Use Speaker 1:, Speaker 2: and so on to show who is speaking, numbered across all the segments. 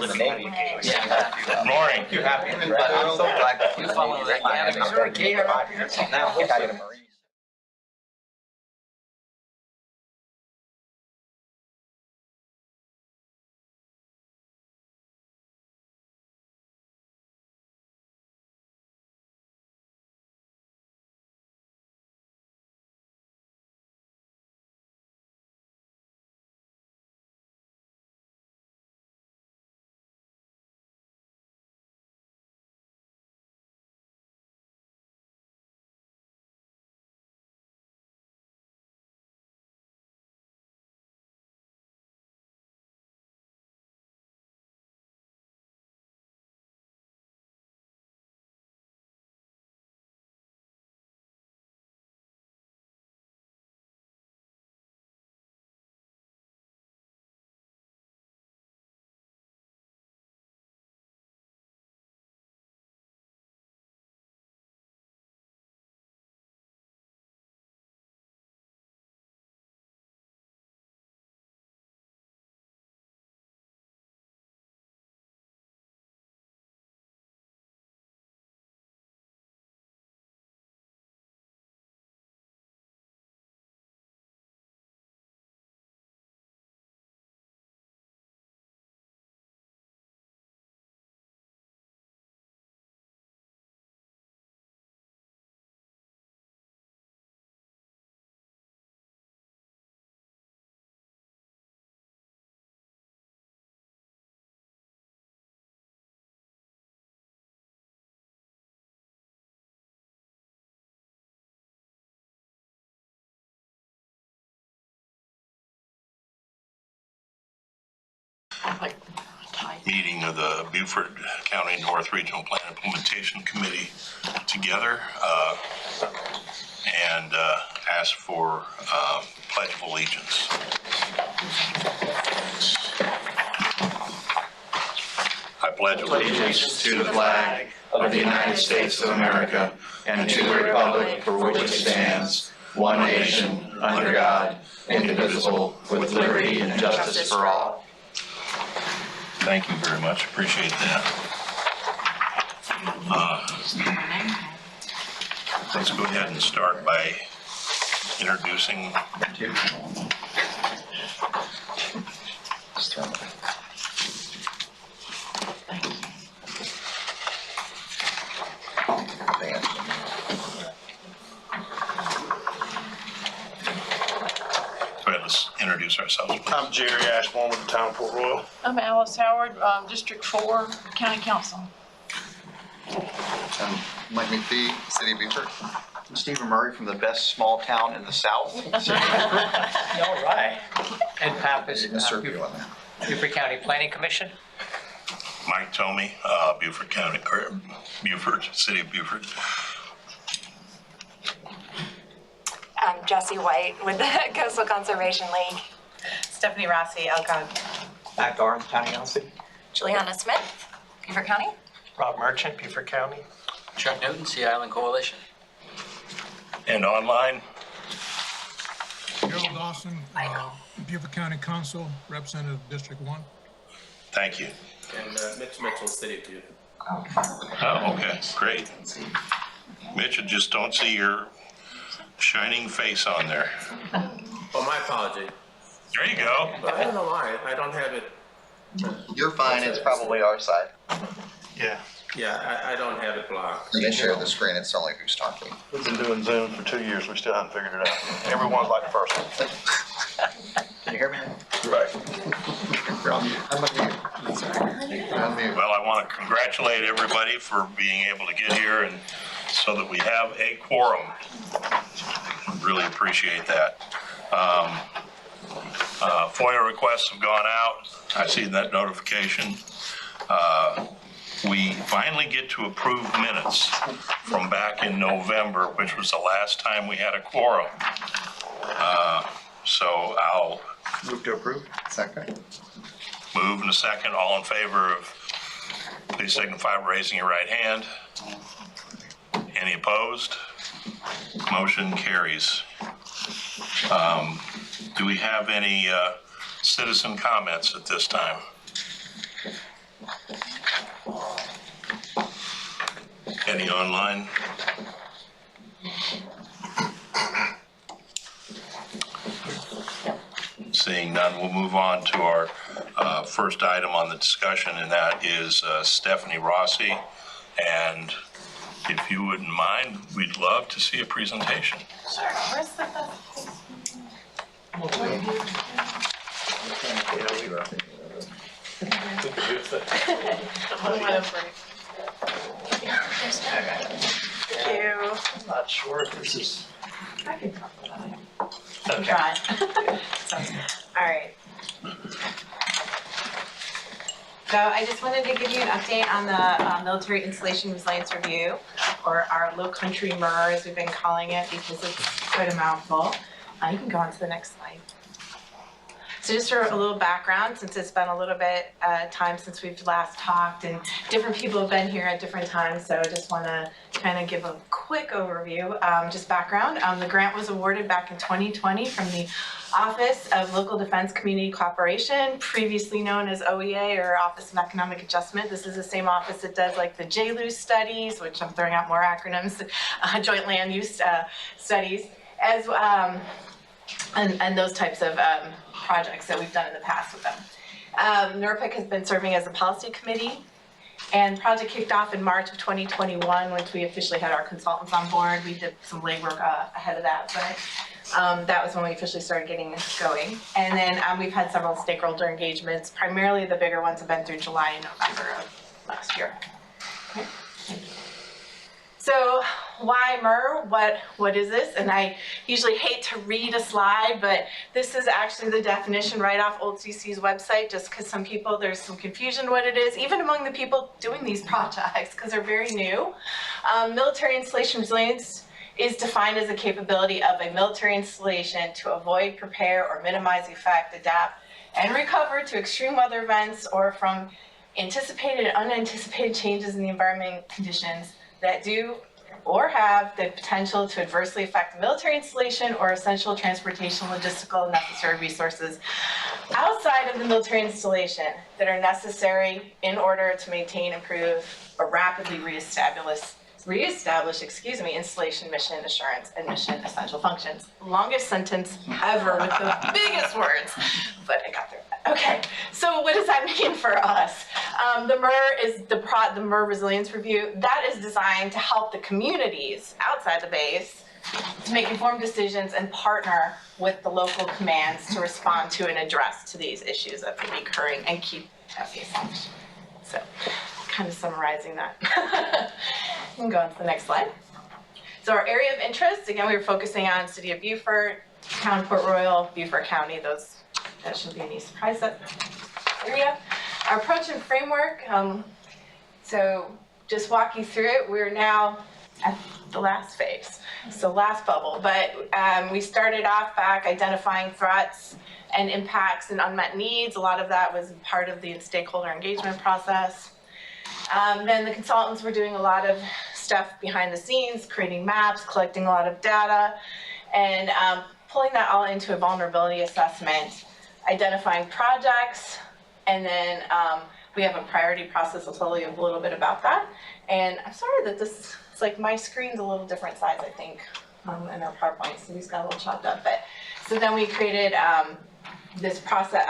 Speaker 1: in the Navy.
Speaker 2: Good morning.
Speaker 1: You happy? I'm so glad that you follow that. Now, look at it, Marine.
Speaker 2: Meeting of the Beaufort County North Regional Plan Implementation Committee together and ask for Pledge of Allegiance. I pledge allegiance to the flag of the United States of America and to the republic for which it stands, one nation, under God, indivisible, with liberty and justice for all. Thank you very much. Appreciate that. Let's go ahead and start by introducing. Go ahead, let's introduce ourselves, please.
Speaker 3: I'm Jerry Ashbourne with the Town of Port Royal.
Speaker 4: I'm Alice Howard, District 4, County Council.
Speaker 5: I'm Mike McPhee, City of Beaufort. I'm Stephen Murray from the best small town in the South.
Speaker 1: All right. And Pappas,
Speaker 5: Insert you on that.
Speaker 1: Beaufort County Planning Commission.
Speaker 2: Mike Tomey, Beaufort County, or Beaufort, City of Beaufort.
Speaker 6: I'm Jessie White with the Coastal Conservation League.
Speaker 7: Stephanie Rossi, Elcog.
Speaker 1: Matt Garn, County Council.
Speaker 6: Juliana Smith, Beaufort County.
Speaker 3: Rob Merchant, Beaufort County.
Speaker 8: Chuck Newton, Sea Island Coalition.
Speaker 2: And online,
Speaker 9: Harold Dawson, Beaufort County Council, Representative District 1.
Speaker 2: thank you.
Speaker 3: And Mitch Mitchell, City of Beaufort.
Speaker 2: Oh, okay, great. Mitch, I just don't see your shining face on there.
Speaker 3: Oh, my apology.
Speaker 2: There you go.
Speaker 3: But I don't know why. I don't have it.
Speaker 5: You're fine, it's probably our side.
Speaker 3: Yeah. Yeah, I don't have it blocked.
Speaker 5: You can share the screen, it's not like who's talking.
Speaker 3: We've been doing Zoom for 2 years. We still haven't figured it out. Everyone's like the first one.
Speaker 5: Can you hear me?
Speaker 3: Right.
Speaker 5: You're on mute. I'm on mute. You're on mute.
Speaker 2: Well, I want to congratulate everybody for being able to get here and so that we have a quorum. Really appreciate that. FOIA requests have gone out. I see that notification. We finally get to approve minutes from back in November, which was the last time we had a quorum. So I'll
Speaker 5: Move to approve. Second.
Speaker 2: move in a second. All in favor of, please signify by raising your right hand. Any opposed? Motion carries. Do we have any citizen comments at this time?
Speaker 10: Any online? Seeing none, we'll move on to our first item on the discussion, and that is Stephanie Rossi. And if you wouldn't mind, we'd love to see a presentation.
Speaker 7: Sure. Where's the Thank you.
Speaker 1: I'm not sure if this is.
Speaker 7: I can talk about it. I'm trying. Sounds good. All right. So I just wanted to give you an update on the Military Installation Resilience Review, or our LOWCOUNTRY MER, as we've been calling it, because it's quite a mouthful. You can go on to the next slide. So just for a little background, since it's been a little bit time since we've last talked, and different people have been here at different times, so I just want to kind of give a quick overview, just background. The grant was awarded back in 2020 from the Office of Local Defense Community Cooperation, previously known as OEA, or Office of Economic Adjustment. This is the same office that does like the JLU studies, which I'm throwing out more acronyms, Joint Land Use Studies, as and those types of projects that we've done in the past with them. NRPIC has been serving as a policy committee, and project kicked off in March of 2021 once we officially had our consultants on board. We did some legwork ahead of that, but that was when we officially started getting going. And then we've had several stakeholder engagements. Primarily the bigger ones have been through July and November of last year. Okay. So why MER? What is this? And I usually hate to read a slide, but this is actually the definition right off Old CC's website, just because some people, there's some confusion what it is, even among the people doing these projects, because they're very new. Military installation resilience is defined as a capability of a military installation to avoid, prepare, or minimize the effect, adapt, and recover to extreme weather events or from anticipated and unanticipated changes in the environment conditions that do or have the potential to adversely affect the military installation or essential transportation, logistical, and necessary resources outside of the military installation that are necessary in order to maintain, improve, or rapidly reestablish installation mission assurance and mission essential functions. Longest sentence ever with the biggest words, but I got through it. Okay, so what does that mean for us? The MER is the MER Resilience Review. That is designed to help the communities outside the base to make informed decisions and partner with the local commands to respond to and address to these issues that may be occurring and keep at base safe. So, kind of summarizing that. We can go on to the next slide. So our area of interest, again, we were focusing on City of Beaufort, Town Port Royal, Beaufort County. That shouldn't be any surprise, that area. Our approach and framework, so just walk you through it. We're now at the last phase, so last bubble. But we started off back identifying threats and impacts and unmet needs. A lot of that was part of the stakeholder engagement process. Then the consultants were doing a lot of stuff behind the scenes, creating maps, collecting a lot of data, and pulling that all into a vulnerability assessment, identifying projects, and then we have a priority process. I'll tell you a little bit about that. And I'm sorry that it's like my screen's a little different size, I think, in our PowerPoint, so these got a little chopped up. But so then we created this process,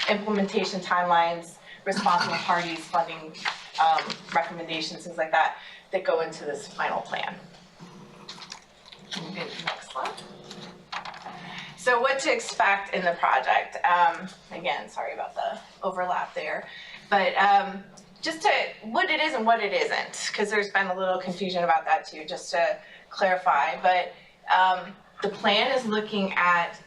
Speaker 7: implementation timelines, responsible parties, funding recommendations, things like that, that go into this final plan. Next slide. So what to expect in the project. Again, sorry about the overlap there, but just to what it is and what it isn't, because there's been a little confusion about that too, just to clarify. But the plan is looking at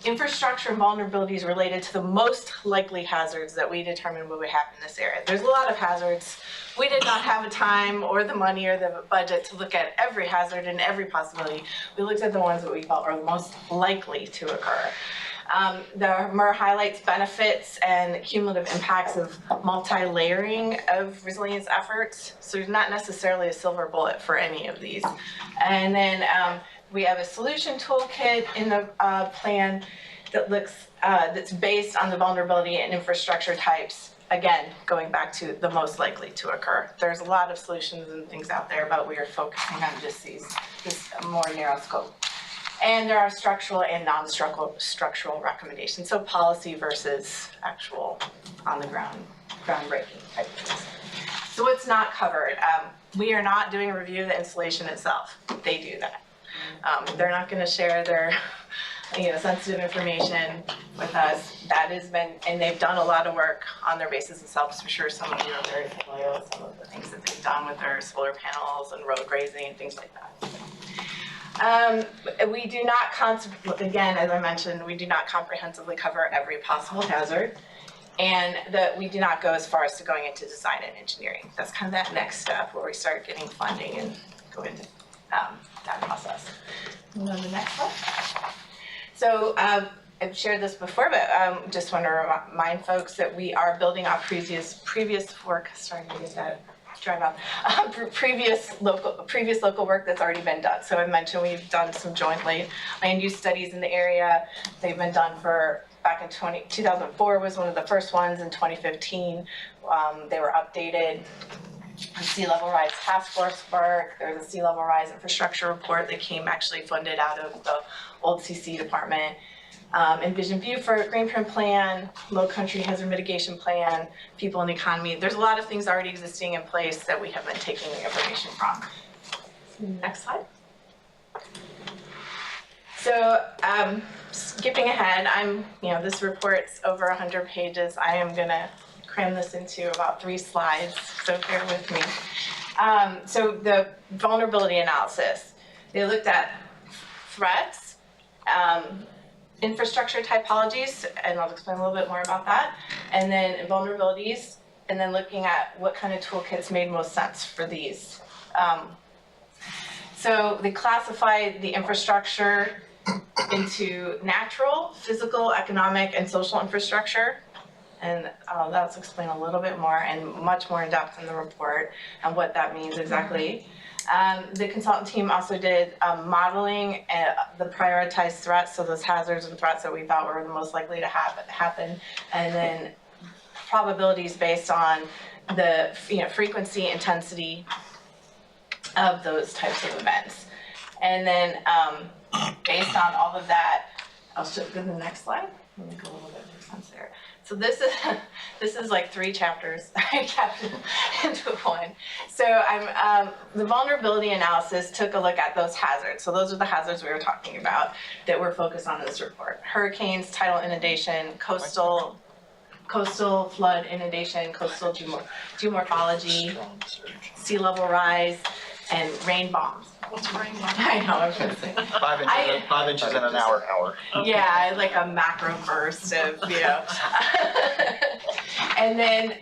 Speaker 7: infrastructure and vulnerabilities related to the most likely hazards that we determined would happen in this area. There's a lot of hazards. We did not have the time or the money or the budget to look at every hazard and every possibility. We looked at the ones that we felt are most likely to occur. The MER highlights benefits and cumulative impacts of multi-layering of resilience efforts. So there's not necessarily a silver bullet for any of these. And then we have a solution toolkit in the plan that looks that's based on the vulnerability and infrastructure types again, going back to the most likely to occur. There's a lot of solutions and things out there, but we are focusing on just this more narrow scope. And there are structural and non-structural recommendations, so policy versus actual on the ground, groundbreaking type of things. So what's not covered? We are not doing a review of the installation itself. They do that. They're not going to share their sensitive information with us. That has been, and they've done a lot of work on their bases themselves. I'm sure some of you are very familiar with some of the things that they've done with their solar panels and road grazing and things like that. We do not, again, as I mentioned, we do not comprehensively cover every possible hazard, and that we do not go as far as to going into design and engineering. That's kind of that next step where we start getting funding and go into that process. And then the next one. So I've shared this before, but just want to remind folks that we are building on previous work. Starting to get that drive out. Previous local work that's already been done. So I mentioned we've done some joint land use studies in the area. They've been done for back in 2004 was one of the first ones. In 2015, they were updated. The sea level rise task force work. There was a sea level rise infrastructure report that came actually funded out of the old CC department. Envision Beaufort, Greenprint Plan, LOWCOUNTRY Hazard Mitigation Plan, People in the Economy. There's a lot of things already existing in place that we have been taking the information from. Next slide. So skipping ahead, this report's over 100 pages. I am gonna cram this into about 3 slides, so bear with me. So the vulnerability analysis, they looked at threats, infrastructure typologies, and I'll explain a little bit more about that, and then vulnerabilities, and then looking at what kind of toolkits made most sense for these. So they classified the infrastructure into natural, physical, economic, and social infrastructure. And that's explained a little bit more and much more in depth in the report and what that means exactly. The consultant team also did modeling the prioritized threats, so those hazards and threats that we thought were the most likely to happen, and then probabilities based on the frequency, intensity of those types of events. And then based on all of that, I'll go to the next slide. Let me go a little bit more sense there. So this is like 3 chapters I kept into one. So the vulnerability analysis took a look at those hazards. So those are the hazards we were talking about that we're focused on in this report: hurricanes, tidal inundation, coastal flood inundation, coastal geomorphology, sea level rise, and rain bombs.
Speaker 4: What's rain bomb?
Speaker 7: I know, I was gonna say.
Speaker 5: 5 inches in an hour.
Speaker 7: Yeah, like a macro burst of, And then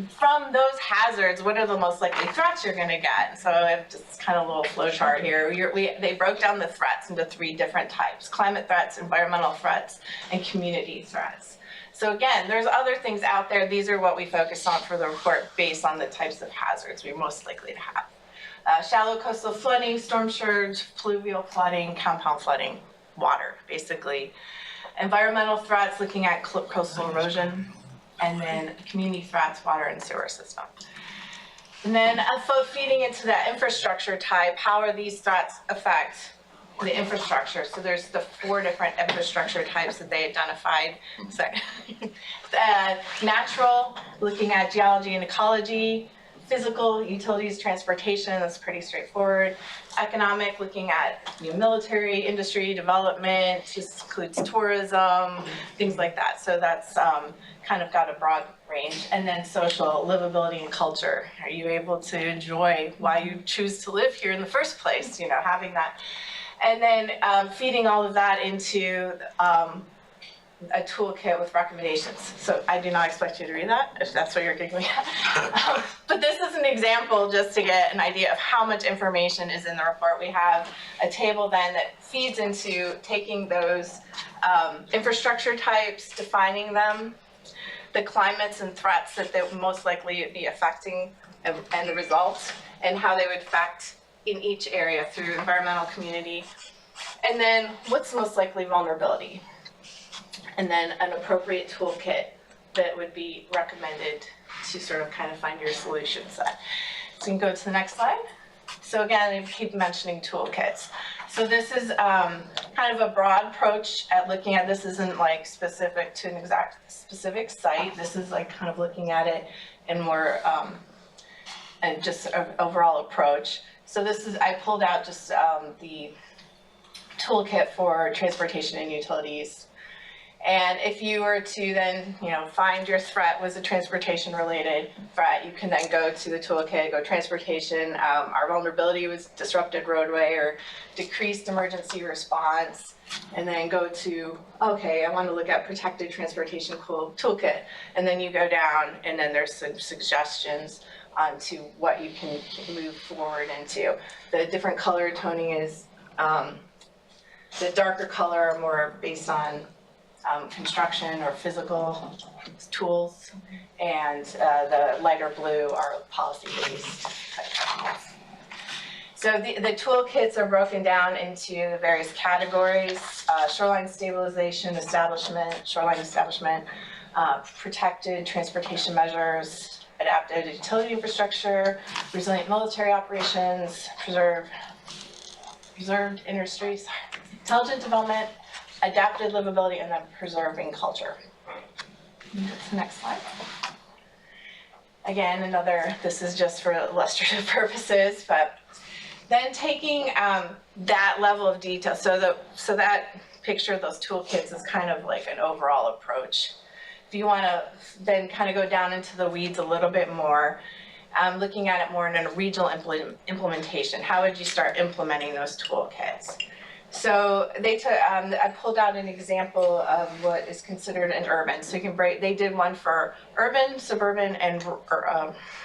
Speaker 7: from those hazards, what are the most likely threats you're gonna get? So I have just kind of a little flow chart here. They broke down the threats into 3 different types: climate threats, environmental threats, and community threats. So again, there's other things out there. These are what we focused on for the report based on the types of hazards we're most likely to have. Shallow coastal flooding, storm surge, pluvial flooding, compound flooding, water, basically. Environmental threats, looking at coastal erosion, and then community threats, water and sewer system. And then feeding into that infrastructure type, how are these threats affect the infrastructure? So there's the 4 different infrastructure types that they identified. Natural, looking at geology and ecology. Physical, utilities, transportation, that's pretty straightforward. Economic, looking at military, industry, development, just includes tourism, things like that. So that's kind of got a broad range. And then social, livability and culture. Are you able to enjoy why you choose to live here in the first place, having that. And then feeding all of that into a toolkit with recommendations. So I do not expect you to read that, if that's what you're giggling at. But this is an example just to get an idea of how much information is in the report. We have a table then that feeds into taking those infrastructure types, defining them, the climates and threats that they would most likely be affecting and the results, and how they would affect in each area through environmental, community, and then what's most likely vulnerability. And then an appropriate toolkit that would be recommended to sort of kind of find your solution set. So you can go to the next slide. So again, I keep mentioning toolkits. So this is kind of a broad approach at looking at, this isn't like specific to an exact specific site. This is like kind of looking at it in more, and just an overall approach. So this is, I pulled out just the toolkit for transportation and utilities. And if you were to then, find your threat was a transportation related threat, you can then go to the toolkit, go transportation. Our vulnerability was disrupted roadway or decreased emergency response. And then go to, okay, I want to look at protected transportation toolkit. And then you go down and then there's some suggestions onto what you can move forward into. The different color toning is, the darker color are more based on construction or physical tools, and the lighter blue are policy-based type techniques. So the toolkits are broken down into various categories: shoreline stabilization, shoreline establishment, protected transportation measures, adapted utility infrastructure, resilient military operations, preserved industries, intelligent development, adapted livability, and then preserving culture. The next slide. Again, this is just for illustrative purposes, but then taking that level of detail, so that picture of those toolkits is kind of like an overall approach. If you want to then kind of go down into the weeds a little bit more, looking at it more in a regional implementation, how would you start implementing those toolkits? So I pulled out an example of what is considered an urban. So you can they did one for urban, suburban, and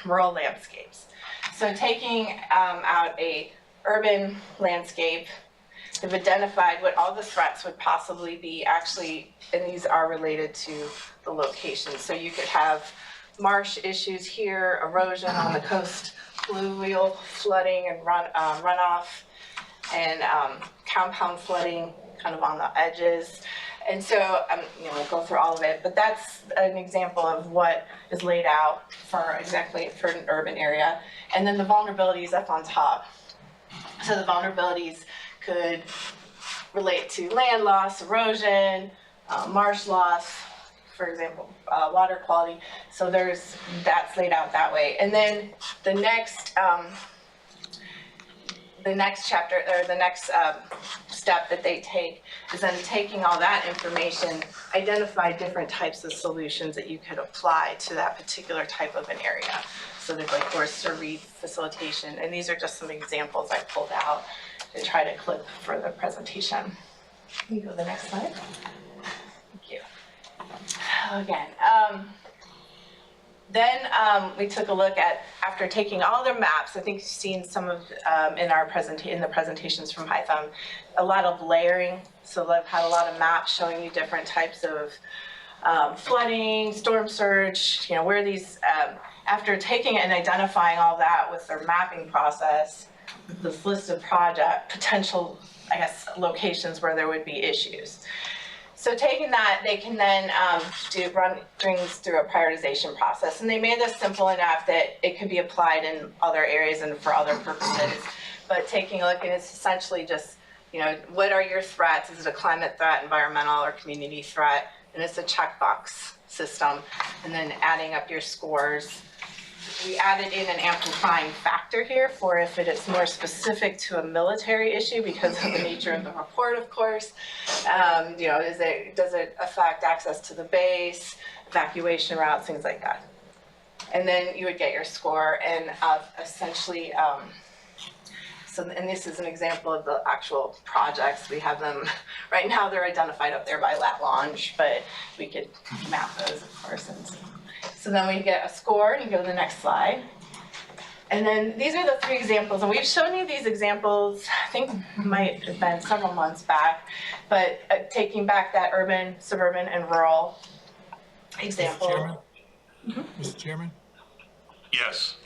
Speaker 7: rural landscapes. So taking out a urban landscape, they've identified what all the threats would possibly be actually, and these are related to the location. So you could have marsh issues here, erosion on the coast, fluvial flooding and runoff, and compound flooding kind of on the edges. And so we'll go through all of it, but that's an example of what is laid out for exactly for an urban area. And then the vulnerabilities up on top. So the vulnerabilities could relate to land loss, erosion, marsh loss, for example, water quality. So that's laid out that way. And then the next chapter, or the next step that they take is then taking all that information, identify different types of solutions that you could apply to that particular type of an area. So there's like forest facilitation, and these are just some examples I pulled out to try to clip for the presentation. Can you go to the next slide? Thank you. Again, then we took a look at, after taking all their maps, I think you've seen some of in the presentations from Python, a lot of layering. So they've had a lot of maps showing you different types of flooding, storm surge, where these, after taking it and identifying all that with their mapping process, this list of potential, locations where there would be issues. So taking that, they can then run things through a prioritization process. And they made this simple enough that it could be applied in other areas and for other purposes. But taking a look, and it's essentially just, what are your threats? Is it a climate threat, environmental, or community threat? And it's a checkbox system. And then adding up your scores. We added in an amplifying factor here for if it is more specific to a military issue because of the nature of the report, of course. Does it affect access to the base, evacuation routes, things like that. And then you would get your score, and essentially, and this is an example of the actual projects. We have them, right now they're identified up there by lat longe, but we could map those, of course. So then we get a score, and you go to the next slide. And then these are the three examples, and we've shown you these examples, I think might have been several months back, but taking back that urban, suburban, and rural example.
Speaker 9: Mr. Chairman?
Speaker 10: Yes.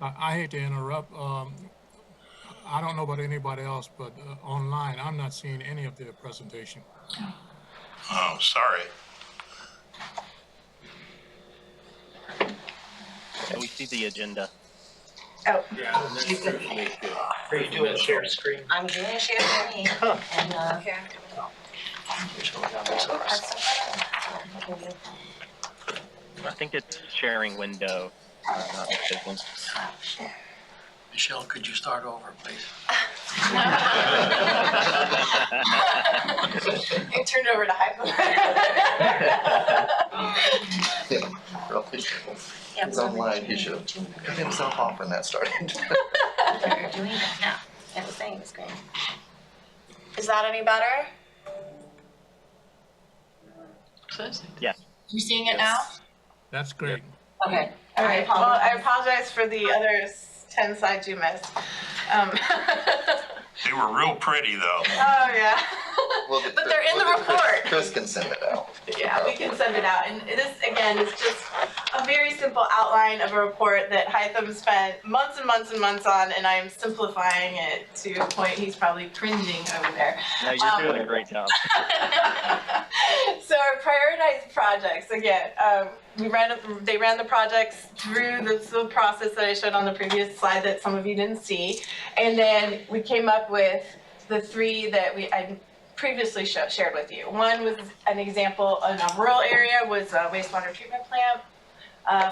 Speaker 9: I hate to interrupt. I don't know about anybody else, but online, I'm not seeing any of their presentation.
Speaker 10: Oh, sorry.
Speaker 11: Can we see the agenda?
Speaker 7: Oh,
Speaker 8: Are you doing share screen?
Speaker 6: I'm doing a share screen. And, here.
Speaker 11: I think it's sharing window. Not open.
Speaker 8: Michelle, could you start over, please?
Speaker 7: You turned over to Hypo.
Speaker 5: He's online, he should have cut himself off when that started.
Speaker 6: You're doing it now. At the same screen. Is that any better?
Speaker 11: Yeah.
Speaker 4: You seeing it now?
Speaker 9: That's great.
Speaker 6: Okay.
Speaker 7: All right, well, I apologize for the other 10 slides you missed.
Speaker 10: They were real pretty, though.
Speaker 7: Oh, yeah. But they're in the report.
Speaker 5: Chris can send it out.
Speaker 7: Yeah, we can send it out. And this, again, is just a very simple outline of a report that Hytham spent months and months and months on, and I'm simplifying it to a point he's probably cringing over there.
Speaker 11: No, you're doing a great job.
Speaker 7: So our prioritized projects, again, they ran the projects through the process that I showed on the previous slide that some of you didn't see. And then we came up with the 3 that I previously shared with you. One was an example in a rural area was a wastewater treatment plant.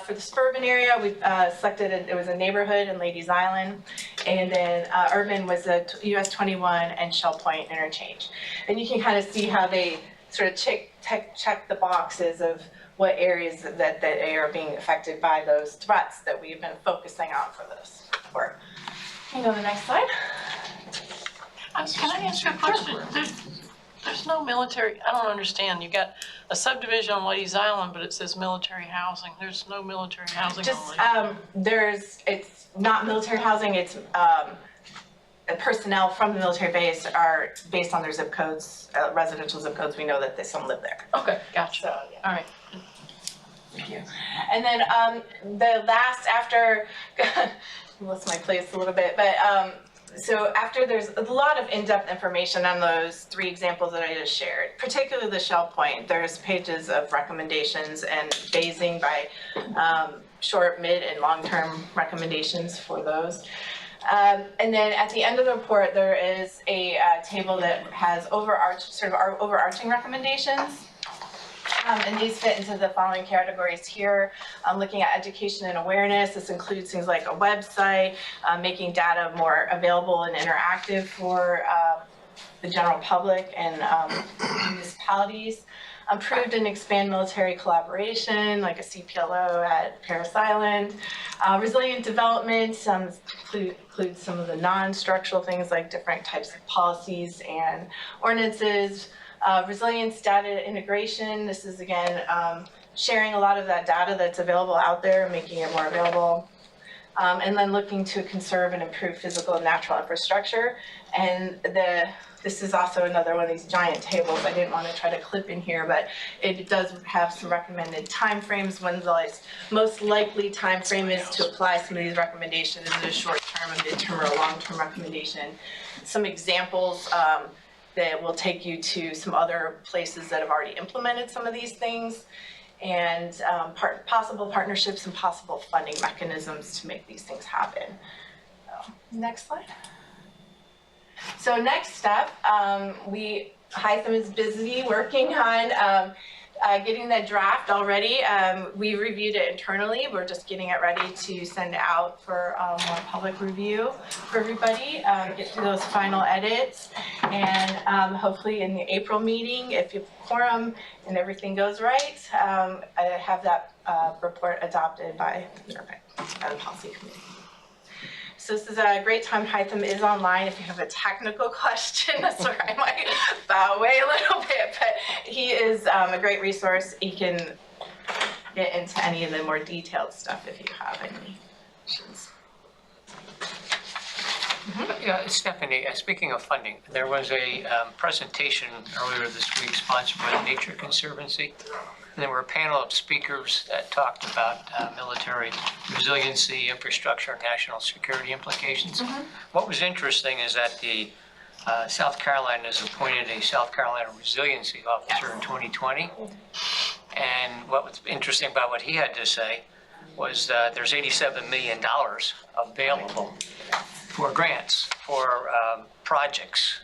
Speaker 7: For the suburban area, we selected, it was a neighborhood in Ladies Island. And then urban was a US 21 and Shell Point interchange. And you can kind of see how they sort of check the boxes of what areas that they are being affected by those threats that we've been focusing on for this work. Can you go to the next slide?
Speaker 4: Can I ask you a question? There's no military, I don't understand. You got a subdivision on Ladies Island, but it says military housing. There's no military housing on Ladies.
Speaker 7: It's not military housing, it's personnel from the military base are based on their zip codes, residential zip codes. We know that some live there.
Speaker 4: Okay, gotcha.
Speaker 7: So, yeah.
Speaker 4: All right.
Speaker 7: Thank you. And then the last after, lost my place a little bit, but so after there's a lot of in-depth information on those 3 examples that I just shared, particularly the Shell Point. There's pages of recommendations and phasing by short, mid, and long-term recommendations for those. And then at the end of the report, there is a table that has overarching recommendations. And these fit into the following categories here. Looking at education and awareness, this includes things like a website, making data more available and interactive for the general public and municipalities. Improved and expand military collaboration, like a CPLO at Parris Island. Resilient development includes some of the non-structural things like different types of policies and ordinances. Resilience data integration, this is again sharing a lot of that data that's available out there and making it more available. And then looking to conserve and improve physical and natural infrastructure. And this is also another one of these giant tables. I didn't want to try to clip in here, but it does have some recommended timeframes. When the most likely time frame is to apply some of these recommendations. Is it a short-term, a mid-term, or a long-term recommendation? Some examples that will take you to some other places that have already implemented some of these things, and possible partnerships and possible funding mechanisms to make these things happen. Next slide. So next step, Hytham is busy working on getting that draft already. We reviewed it internally. We're just getting it ready to send out for more public review for everybody, get through those final edits, and hopefully in the April meeting, if you quorum and everything goes right, I have that report adopted by the NRPIC, by the policy committee. So this is a great time. Hytham is online. If you have a technical question, that's where I might bow away a little bit, but he is a great resource. He can get into any of the more detailed stuff if you have any questions.
Speaker 8: Yeah, Stephanie, speaking of funding, there was a presentation earlier this week sponsored by the Nature Conservancy. And there were a panel of speakers that talked about military resiliency, infrastructure, and national security implications. What was interesting is that the South Carolina has appointed a South Carolina resiliency officer in 2020. And what was interesting about what he had to say was that there's $87 million available for grants for projects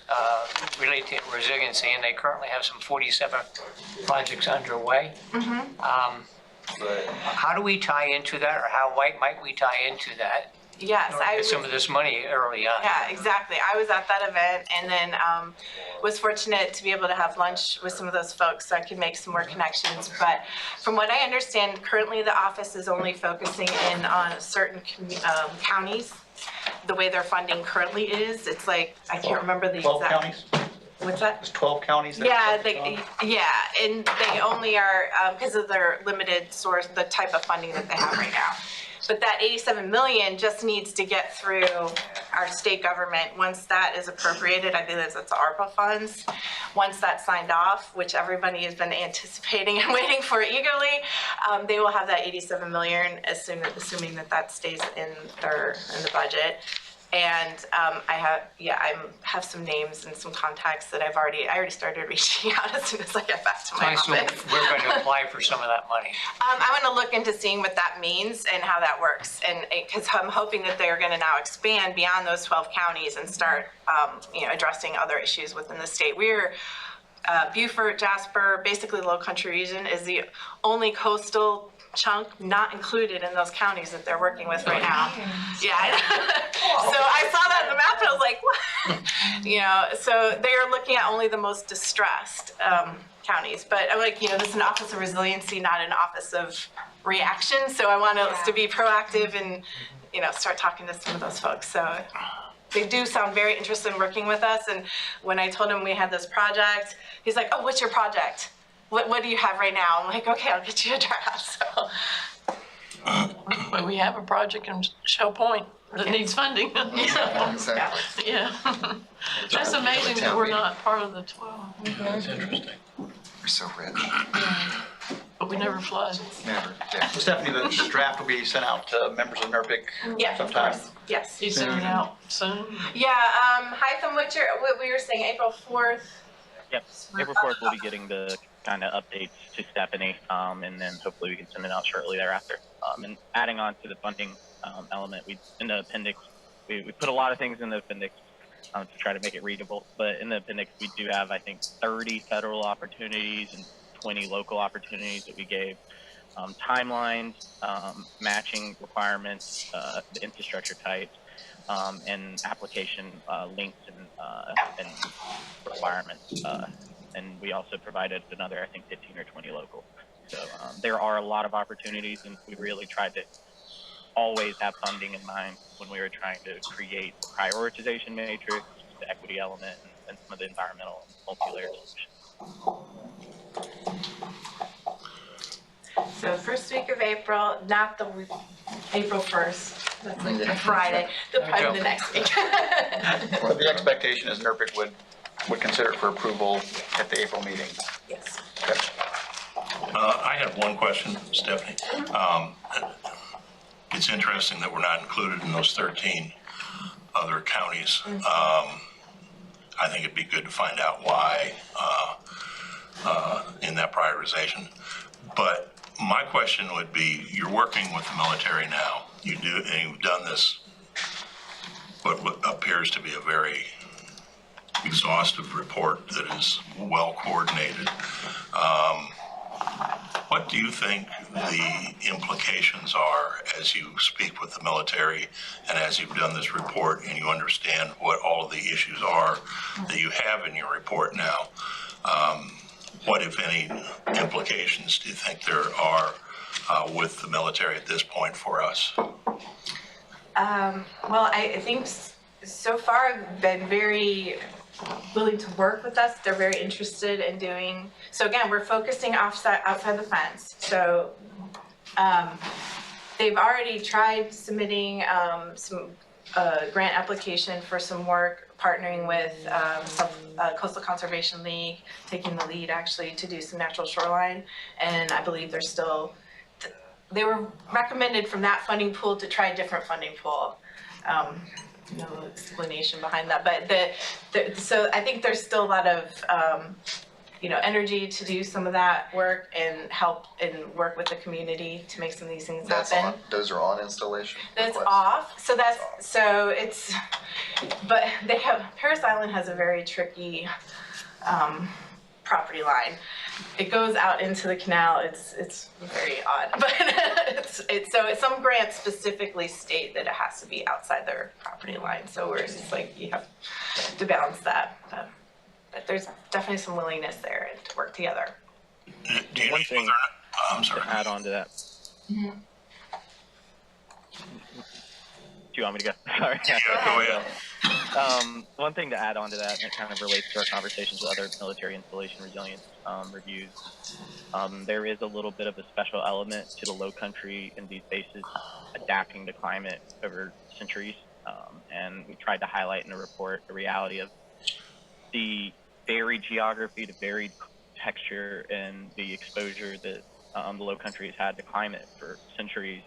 Speaker 8: related to resiliency, and they currently have some 47 projects underway. How do we tie into that, or how might we tie into that?
Speaker 7: Yes, I
Speaker 8: Get some of this money early on.
Speaker 7: Yeah, exactly. I was at that event and then was fortunate to be able to have lunch with some of those folks so I could make some more connections. But from what I understand, currently the office is only focusing in on certain counties. The way their funding currently is, it's like, I can't remember the exact.
Speaker 5: 12 counties?
Speaker 7: What's that?
Speaker 5: There's 12 counties there?
Speaker 7: Yeah, and they only are, because of their limited source, the type of funding that they have right now. But that 87 million just needs to get through our state government. Once that is appropriated, I think that's ARPA funds. Once that's signed off, which everybody has been anticipating and waiting for eagerly, they will have that 87 million assuming that stays in the budget. And I have some names and some contacts that I already started reaching out as soon as I get back to my office.
Speaker 8: So we're going to apply for some of that money.
Speaker 7: I'm going to look into seeing what that means and how that works, and because I'm hoping that they're going to now expand beyond those 12 counties and start, addressing other issues within the state. We're Beaufort, Jasper, basically the Lowcountry region is the only coastal chunk not included in those counties that they're working with right now. Yeah. So I saw that in the map and I was like, what? So they are looking at only the most distressed counties. But I'm like, this is an office of resiliency, not an office of reaction. So I want us to be proactive and, start talking to some of those folks. So they do sound very interested in working with us. And when I told him we had this project, he's like, oh, what's your project? What do you have right now? I'm like, okay, I'll get you a draft. So.
Speaker 4: But we have a project in Shell Point that needs funding.
Speaker 5: Exactly.
Speaker 4: Yeah. That's amazing that we're not part of the 12.
Speaker 10: That's interesting.
Speaker 5: We're so rich.
Speaker 4: But we never flood.
Speaker 5: Never. Yeah. So Stephanie, the draft will be sent out to members of NRPIC sometime.
Speaker 7: Of course. Yes.
Speaker 4: He's sending it out soon.
Speaker 7: Yeah. Hytham, what we were saying, April 4th.
Speaker 11: Yep. April 4th, we'll be getting the kind of updates to Stephanie, and then hopefully we can send it out shortly thereafter. And adding on to the funding element, in the appendix, we put a lot of things in the appendix to try to make it readable. But in the appendix, we do have, I think, 30 federal opportunities and 20 local opportunities that we gave. Timelines, matching requirements, the infrastructure types, and application links and requirements. And we also provided another, I think, 15 or 20 local. So there are a lot of opportunities, and we really tried to always have funding in mind when we were trying to create the prioritization matrix, the equity element, and some of the environmental multi-layer solutions.
Speaker 7: So first week of April, not the week, April 1st. That's like a Friday. Probably the next week.
Speaker 5: Well, the expectation is NRPIC would consider it for approval at the April meeting.
Speaker 7: Yes.
Speaker 5: Okay.
Speaker 10: I have one question, Stephanie. It's interesting that we're not included in those 13 other counties. I think it'd be good to find out why in that prioritization. But my question would be, you're working with the military now. You've done this, what appears to be a very exhaustive report that is well coordinated. What do you think the implications are as you speak with the military and as you've done this report and you understand what all of the issues are that you have in your report now? What, if any, implications do you think there are with the military at this point for us?
Speaker 7: Well, I think so far I've been very willing to work with us. They're very interested in doing, so again, we're focusing outside the fence. So they've already tried submitting some grant application for some work, partnering with Coastal Conservation League, taking the lead actually to do some natural shoreline. And I believe they're still, they were recommended from that funding pool to try a different funding pool. No explanation behind that, but so I think there's still a lot of energy to do some of that work and help and work with the community to make some of these things happen.
Speaker 5: Those are on installation?
Speaker 7: That's
Speaker 5: requests?
Speaker 7: off. So it's, but Paris Island has a very tricky property line. It goes out into the canal. It's very odd, but so some grants specifically state that it has to be outside their property line. So we're just like, you have to balance that. But there's definitely some willingness there to work together.
Speaker 10: Do you
Speaker 11: One
Speaker 10: need
Speaker 11: thing
Speaker 10: I'm sorry.
Speaker 11: to add on to that.
Speaker 7: Mm-hmm.
Speaker 11: Do you want me to go? Sorry.
Speaker 10: Yeah, go ahead.
Speaker 11: One thing to add on to that, and it kind of relates to our conversations with other military installation resilience reviews. There is a little bit of a special element to the low country in these bases adapting to climate over centuries. And we tried to highlight in the report the reality of the varied geography, the varied texture, and the exposure that the low country has had to climate for centuries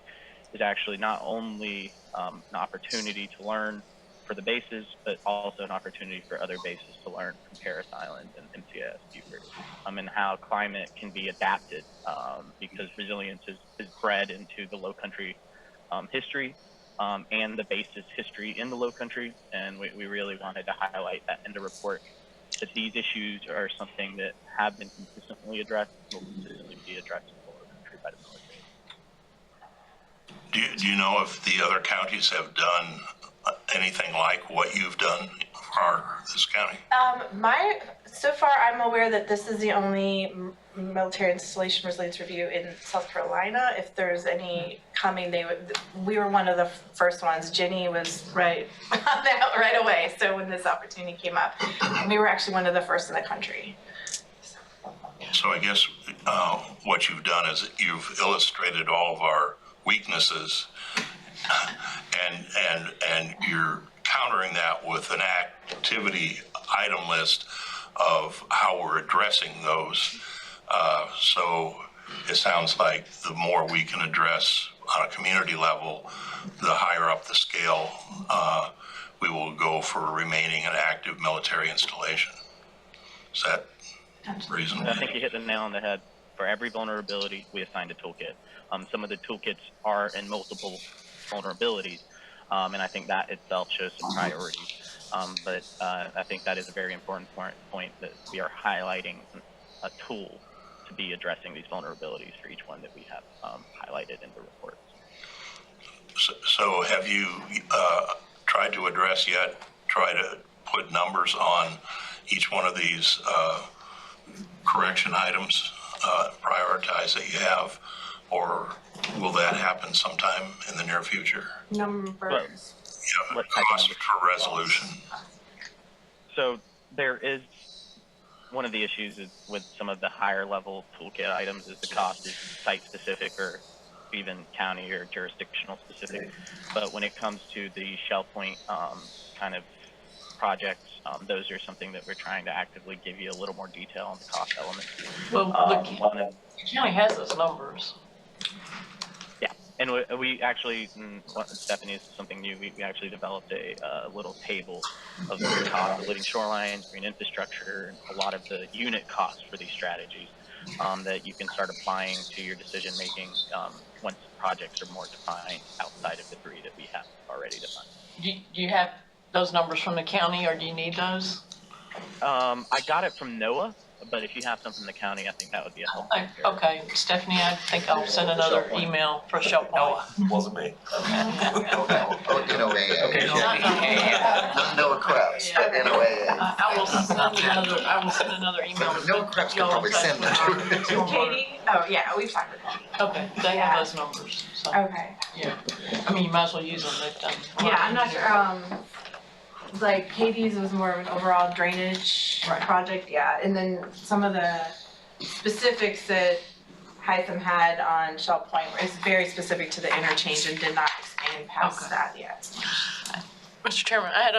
Speaker 11: is actually not only an opportunity to learn for the bases, but also an opportunity for other bases to learn from Paris Island and MCS Beaufort, and how climate can be adapted, because resilience is bred into the low country history and the bases history in the low country. And we really wanted to highlight that in the report, that these issues are something that have been consistently addressed and will consistently be addressed in the low country by the military.
Speaker 10: Do you know if the other counties have done anything like what you've done for this county?
Speaker 7: So far, I'm aware that this is the only military installation resilience review in South Carolina. If there's any coming, we were one of the first ones. Jenny was right away. So when this opportunity came up, we were actually one of the first in the country.
Speaker 10: So I guess what you've done is you've illustrated all of our weaknesses, and you're countering that with an activity item list of how we're addressing those. So it sounds like the more we can address on a community level, the higher up the scale we will go for remaining an active military installation. Is that reasonable?
Speaker 11: I think you hit the nail on the head. For every vulnerability, we assigned a toolkit. Some of the toolkits are in multiple vulnerabilities, and I think that itself shows some priorities. But I think that is a very important point, that we are highlighting a tool to be addressing these vulnerabilities for each one that we have highlighted in the report.
Speaker 10: So have you tried to address yet, try to put numbers on each one of these correction items, prioritize that you have, or will that happen sometime in the near future?
Speaker 7: Numbers.
Speaker 10: Yeah, cost for resolution.
Speaker 11: So there is, one of the issues is with some of the higher level toolkit items is the cost is site specific or even county or jurisdictional specific. But when it comes to the shell point kind of projects, those are something that we're trying to actively give you a little more detail on the cost elements.
Speaker 4: Well, the county has those numbers.
Speaker 11: Yeah, and we actually, Stephanie, is something new. We actually developed a little table of the cost of living shorelines, green infrastructure, and a lot of the unit costs for these strategies that you can start applying to your decision making once projects are more defined outside of the three that we have already defined.
Speaker 4: Do you have those numbers from the county, or do you need those?
Speaker 11: I got it from NOAA, but if you have some from the county, I think that would be a helpful.
Speaker 4: Okay, Stephanie, I think I'll send another email for shell point.
Speaker 1: Wasn't me.
Speaker 5: NOAA.
Speaker 1: Okay,
Speaker 5: Not NOAA Krebs, but NOAA.
Speaker 4: I will send another email.
Speaker 5: NOAA Krebs can probably send that.
Speaker 7: Katie? Oh, yeah, we've talked with that.
Speaker 4: Okay, they have those numbers, so,
Speaker 7: Okay.
Speaker 4: yeah. I mean, you might as well use them, they've done. a lot.
Speaker 7: Yeah, I'm not sure, like Katie's was more of an overall drainage project, yeah, and then some of the specifics that Hytham had on Shell Point is very specific to the interchange and did not expand past that yet.
Speaker 4: Mr. Chairman, I had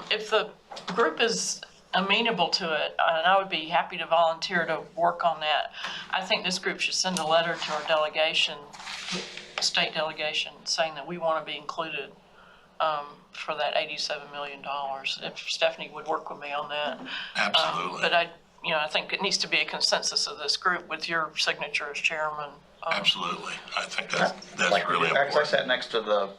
Speaker 4: if the group is amenable to it, and I would be happy to volunteer to work on that, I think this group should send a letter to our delegation, state delegation, saying that we want to be included for that $87 million. If Stephanie would work with me on that.
Speaker 10: Absolutely.
Speaker 4: But you know, I think it needs to be a consensus of this group with your signature as chairman.
Speaker 10: Absolutely. I think that's
Speaker 5: Like,
Speaker 10: really
Speaker 5: I
Speaker 10: important.
Speaker 5: sat next to the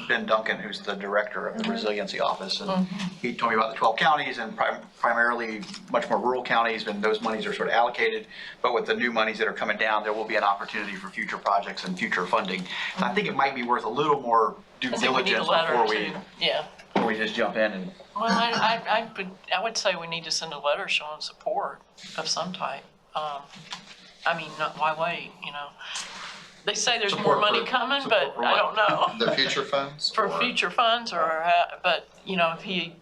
Speaker 5: Ben Duncan, who's the director of the Resiliency Office, and he told me about the 12 counties and primarily much more rural counties, and those monies are sort of allocated. But with the new monies that are coming down, there will be an opportunity for future projects and future funding. And I think it might be worth a little more due
Speaker 4: I think we need a
Speaker 5: diligence
Speaker 4: letter
Speaker 5: before
Speaker 4: too. Yeah.
Speaker 5: we just jump in and.
Speaker 4: Well, I would say we need to send a letter showing support of some type. I mean, why wait, you know? They say there's more money coming, but I don't know.
Speaker 12: The future funds?
Speaker 4: For future funds or, but, you know, if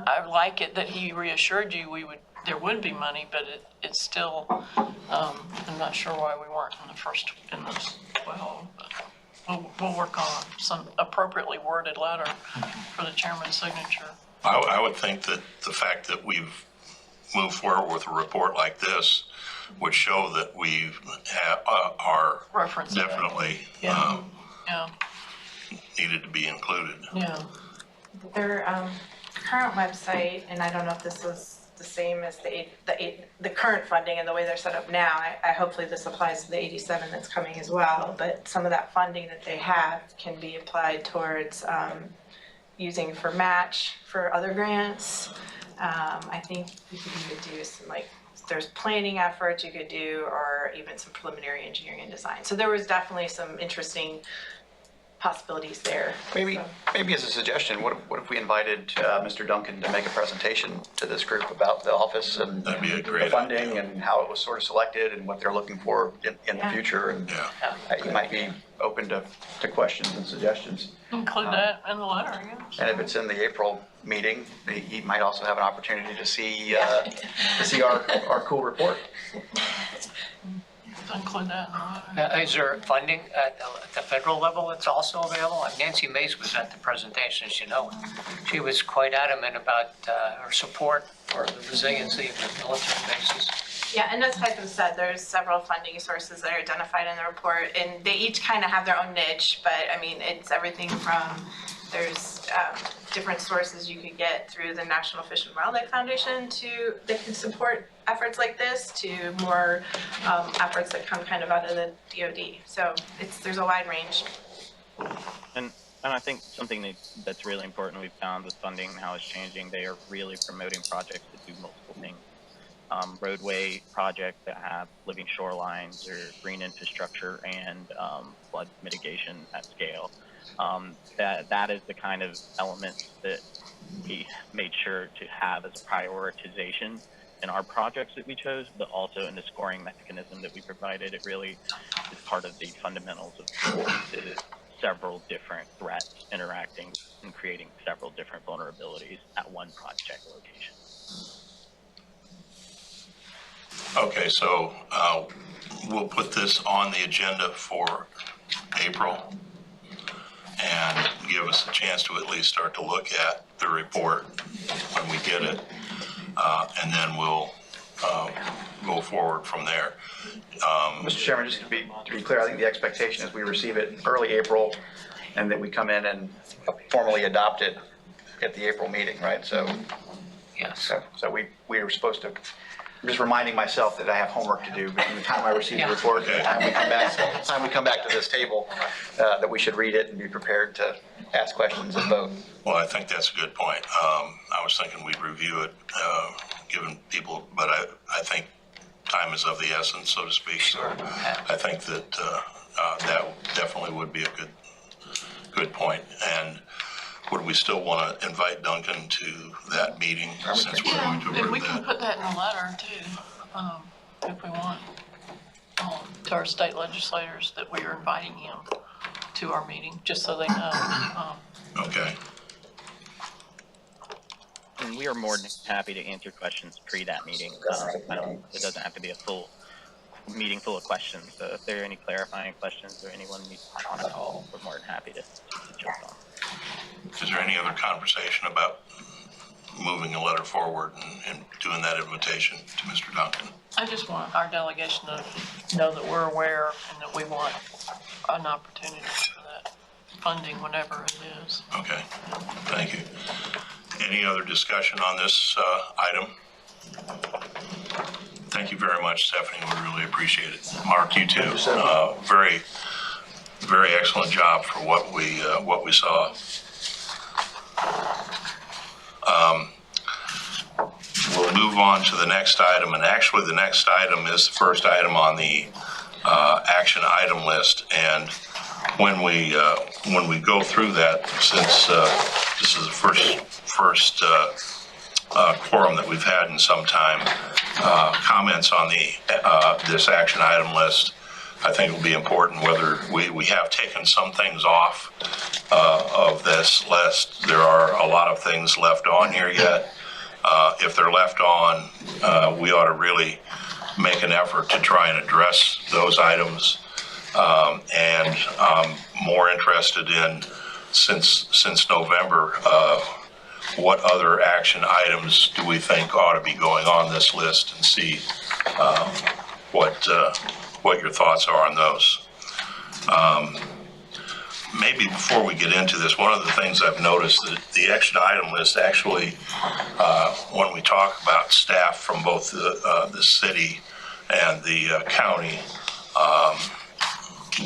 Speaker 4: I like it that he reassured you there would be money, but it's still, I'm not sure why we weren't in those 12. But we'll work on some appropriately worded letter for the chairman's signature.
Speaker 10: I would think that the fact that we've moved forward with a report like this would show that we are
Speaker 4: Reference
Speaker 10: definitely
Speaker 4: Yeah.
Speaker 7: needed
Speaker 10: to be included.
Speaker 4: Yeah.
Speaker 7: Their current website, and I don't know if this was the same as the current funding and the way they're set up now. I hopefully this applies to the 87 that's coming as well, but some of that funding that they have can be applied towards using for match for other grants. I think you could even do some there's planning efforts you could do, or even some preliminary engineering and design. So there was definitely some interesting possibilities there.
Speaker 5: Maybe as a suggestion, what if we invited Mr. Duncan to make a presentation to this group about the office and
Speaker 10: That'd be a great
Speaker 5: the funding
Speaker 10: idea.
Speaker 5: and how it was sort of selected and what they're looking for in the future, and he might be open to questions and suggestions.
Speaker 4: Include that in the letter, I guess.
Speaker 5: And if it's in the April meeting, he might also have an opportunity to see our cool report.
Speaker 4: Include that in the letter.
Speaker 8: Is there funding at the federal level that's also available? Nancy Mays was at the presentation, as you know. She was quite adamant about her support for the resiliency of the military bases.
Speaker 7: Yeah, and as Hytham said, there's several funding sources that are identified in the report, and they each kind of have their own niche, but I mean, it's everything from, there's different sources you could get through the National Fish and Wildlife Foundation that can support efforts like this, to more efforts that come kind of out of the DoD. So there's a wide range.
Speaker 11: And I think something that's really important we've found with funding and how it's changing, they are really promoting projects that do multiple things. Roadway projects that have living shorelines or green infrastructure and flood mitigation at scale. That is the kind of element that we made sure to have as a prioritization in our projects that we chose, but also in the scoring mechanism that we provided. It really is part of the fundamentals of the several different threats interacting and creating several different vulnerabilities at one project location.
Speaker 10: Okay, so we'll put this on the agenda for April and give us a chance to at least start to look at the report when we get it, and then we'll go forward from there.
Speaker 5: Mr. Chairman, just to be clear, I think the expectation is we receive it early April and that we come in and formally adopt it at the April meeting, right? So,
Speaker 8: Yes.
Speaker 5: so we were supposed to, I'm just reminding myself that I have homework to do between the time I receive the report and the time we come back to this table, that we should read it and be prepared to ask questions and vote.
Speaker 10: Well, I think that's a good point. I was thinking we'd review it, given people, but I think time is of the essence, so to speak. So I think that that definitely would be a good point. And would we still want to invite Duncan to that meeting since we're going to
Speaker 4: If
Speaker 10: approve
Speaker 4: we can
Speaker 10: that?
Speaker 4: put that in a letter too, if we want, to our state legislators that we are inviting him to our meeting, just so they know.
Speaker 10: Okay.
Speaker 11: And we are more than happy to answer questions pre that meeting. It doesn't have to be a full meeting full of questions. So if there are any clarifying questions or anyone needs to on a call, we're more than happy to jump on.
Speaker 10: Is there any other conversation about moving a letter forward and doing that invitation to Mr. Duncan?
Speaker 4: I just want our delegation to know that we're aware and that we want an opportunity for that funding whenever it is.
Speaker 10: Okay, thank you. Any other discussion on this item? Thank you very much, Stephanie. We really appreciate it. Mark, you too. Very, very excellent job for what we saw. We'll move on to the next item, and actually the next item is the first item on the action item list. And when we go through that, since this is the first quorum that we've had in some time, comments on this action item list, I think it will be important whether we have taken some things off of this list. There are a lot of things left on here yet. If they're left on, we ought to really make an effort to try and address those items. And I'm more interested in, since November, what other action items do we think ought to be going on this list, and see what your thoughts are on those. Maybe before we get into this, one of the things I've noticed that the action item list actually, when we talk about staff from both the city and the county,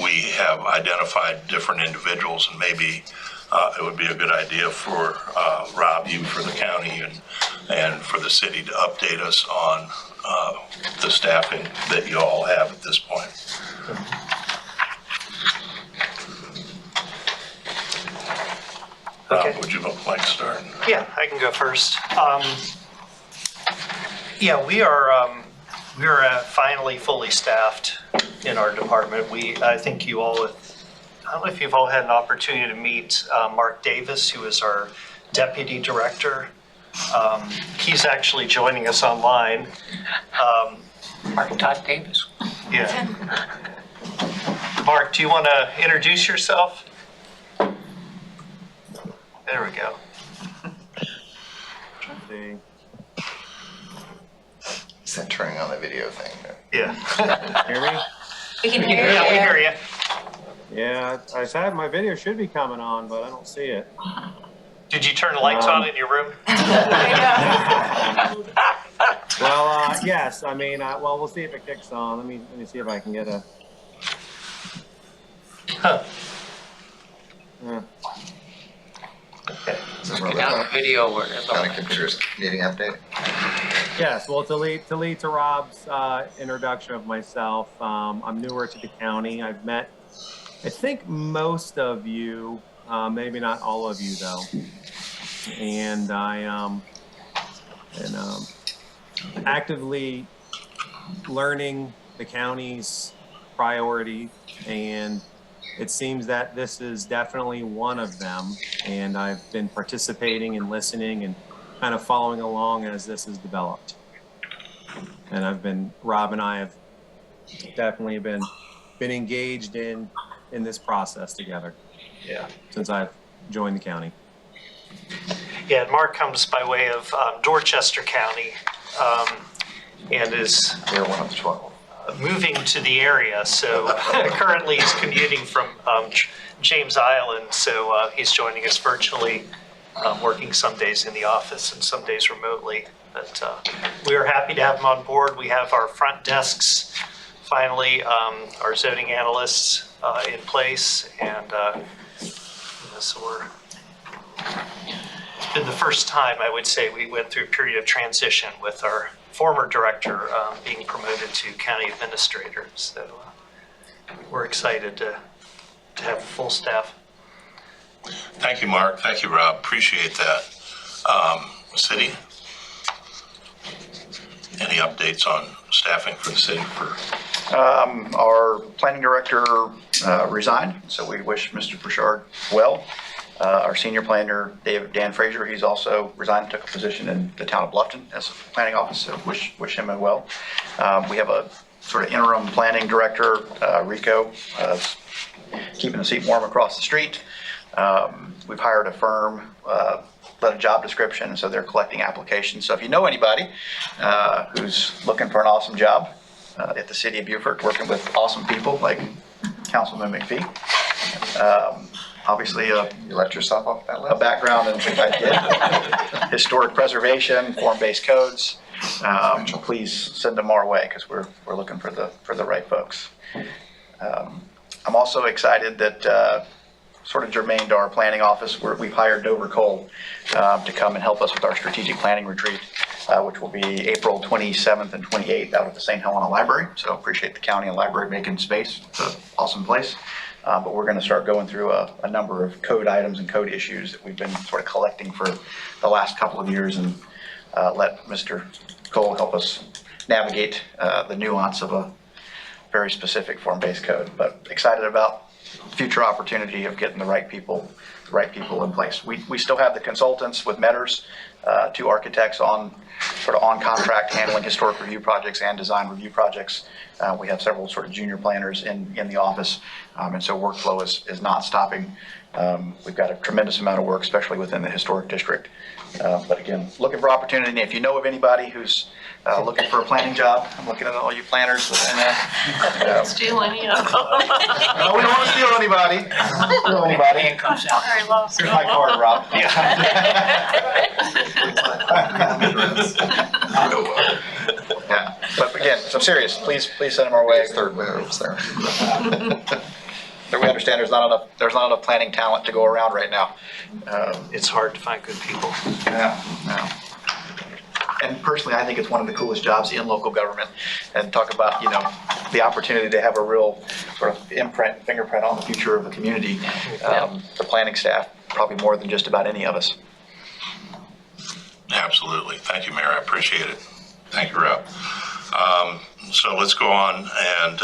Speaker 10: we have identified different individuals, and maybe it would be a good idea for Rob, you for the county and for the city, to update us on the staffing that you all have at this point.
Speaker 12: Okay.
Speaker 10: Rob, would you like to start?
Speaker 12: Yeah, I can go first. Yeah, we are finally fully staffed in our department. I think you all, I don't know if you've all had an opportunity to meet Mark Davis, who is our deputy director. He's actually joining us online.
Speaker 8: Mark Davis.
Speaker 12: Yeah. Mark, do you want to introduce yourself? There we go.
Speaker 1: Is that turning on the video thing?
Speaker 12: Yeah.
Speaker 13: Hear me?
Speaker 6: We can hear
Speaker 12: Yeah, we hear you.
Speaker 13: Yeah, I said my video should be coming on, but I don't see it.
Speaker 12: Did you turn the lights on in your room?
Speaker 13: Well, yes. I mean, well, we'll see if it kicks on. Let me see if I can get a.
Speaker 12: Huh.
Speaker 8: Now the video where
Speaker 1: County Commissioners meeting update.
Speaker 13: Yes. Well, to lead to Rob's introduction of myself, I'm newer to the county. I've met, I think, most of you, maybe not all of you though. And I am actively learning the county's priority, and it seems that this is definitely one of them. And I've been participating and listening and kind of following along as this is developed. And Rob and I have definitely been engaged in this process together.
Speaker 12: Yeah.
Speaker 13: Since I've joined the county.
Speaker 12: Yeah, Mark comes by way of Dorchester County and is
Speaker 1: We're one of the 12.
Speaker 12: moving to the area. So currently he's commuting from James Island. So he's joining us virtually, working some days in the office and some days remotely. But we are happy to have him on board. We have our front desks, finally, our zoning analysts in place. And so it's been the first time, I would say, we went through a period of transition with our former director being promoted to county administrator. So we're excited to have full staff.
Speaker 10: Thank you, Mark. Thank you, Rob. Appreciate that. City, any updates on staffing for the city?
Speaker 5: Our planning director resigned, so we wish Mr. Bouchard well. Our senior planner, Dan Frazier, he's also resigned, took a position in the town of Bluffton as a planning office, so wish him well. We have a sort of interim planning director, Rico, keeping the seat warm across the street. We've hired a firm, let a job description, so they're collecting applications. So if you know anybody who's looking for an awesome job at the city of Beaufort, working with awesome people like Councilman McPhee, obviously
Speaker 2: You let yourself off that
Speaker 5: a
Speaker 2: list?
Speaker 5: background in historic preservation, form-based codes. Please send them our way because we're looking for the right folks. I'm also excited that sort of germane to our planning office, we've hired Dover Cole to come and help us with our strategic planning retreat, which will be April 27th and 28th out at the St. Helena Library. So appreciate the county and library making space. It's an awesome place. But we're going to start going through a number of code items and code issues that we've been sort of collecting for the last couple of years, and let Mr. Cole help us navigate the nuance of a very specific form-based code. But excited about future opportunity of getting the right people in place. We still have the consultants with Metters, 2 architects on contract handling historic review projects and design review projects. We have several sort of junior planners in the office, and so workflow is not stopping. We've got a tremendous amount of work, especially within the historic district. But again, looking for opportunity. And if you know of anybody who's looking for a planning job, I'm looking at all you planners.
Speaker 4: Steal any of them.
Speaker 5: No, we don't want to steal anybody. Steal anybody.
Speaker 4: Very low.
Speaker 5: Here's my card, Rob. Yeah, but again, so I'm serious. Please send them our way.
Speaker 2: Third moves there.
Speaker 5: We understand there's not enough planning talent to go around right now.
Speaker 12: It's hard to find good people.
Speaker 5: Yeah. And personally, I think it's one of the coolest jobs in local government. And talk about, the opportunity to have a real sort of fingerprint on the future of the community. The planning staff, probably more than just about any of us.
Speaker 10: Absolutely. Thank you, Mayor. I appreciate it. Thank you, Rob. So let's go on, and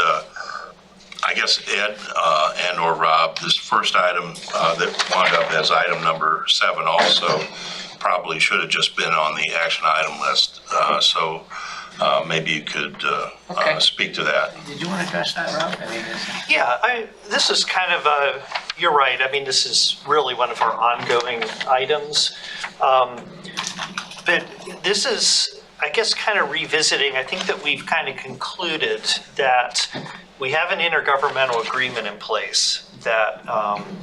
Speaker 10: I guess Ed and or Rob, this first item that wound up as item number 7 also probably should have just been on the action item list. So maybe you could speak to that.
Speaker 8: Did you want to address that, Rob?
Speaker 12: Yeah, this is kind of you're right. I mean, this is really one of our ongoing items. But this is, I guess, kind of revisiting. I think that we've kind of concluded that we have an intergovernmental agreement in place that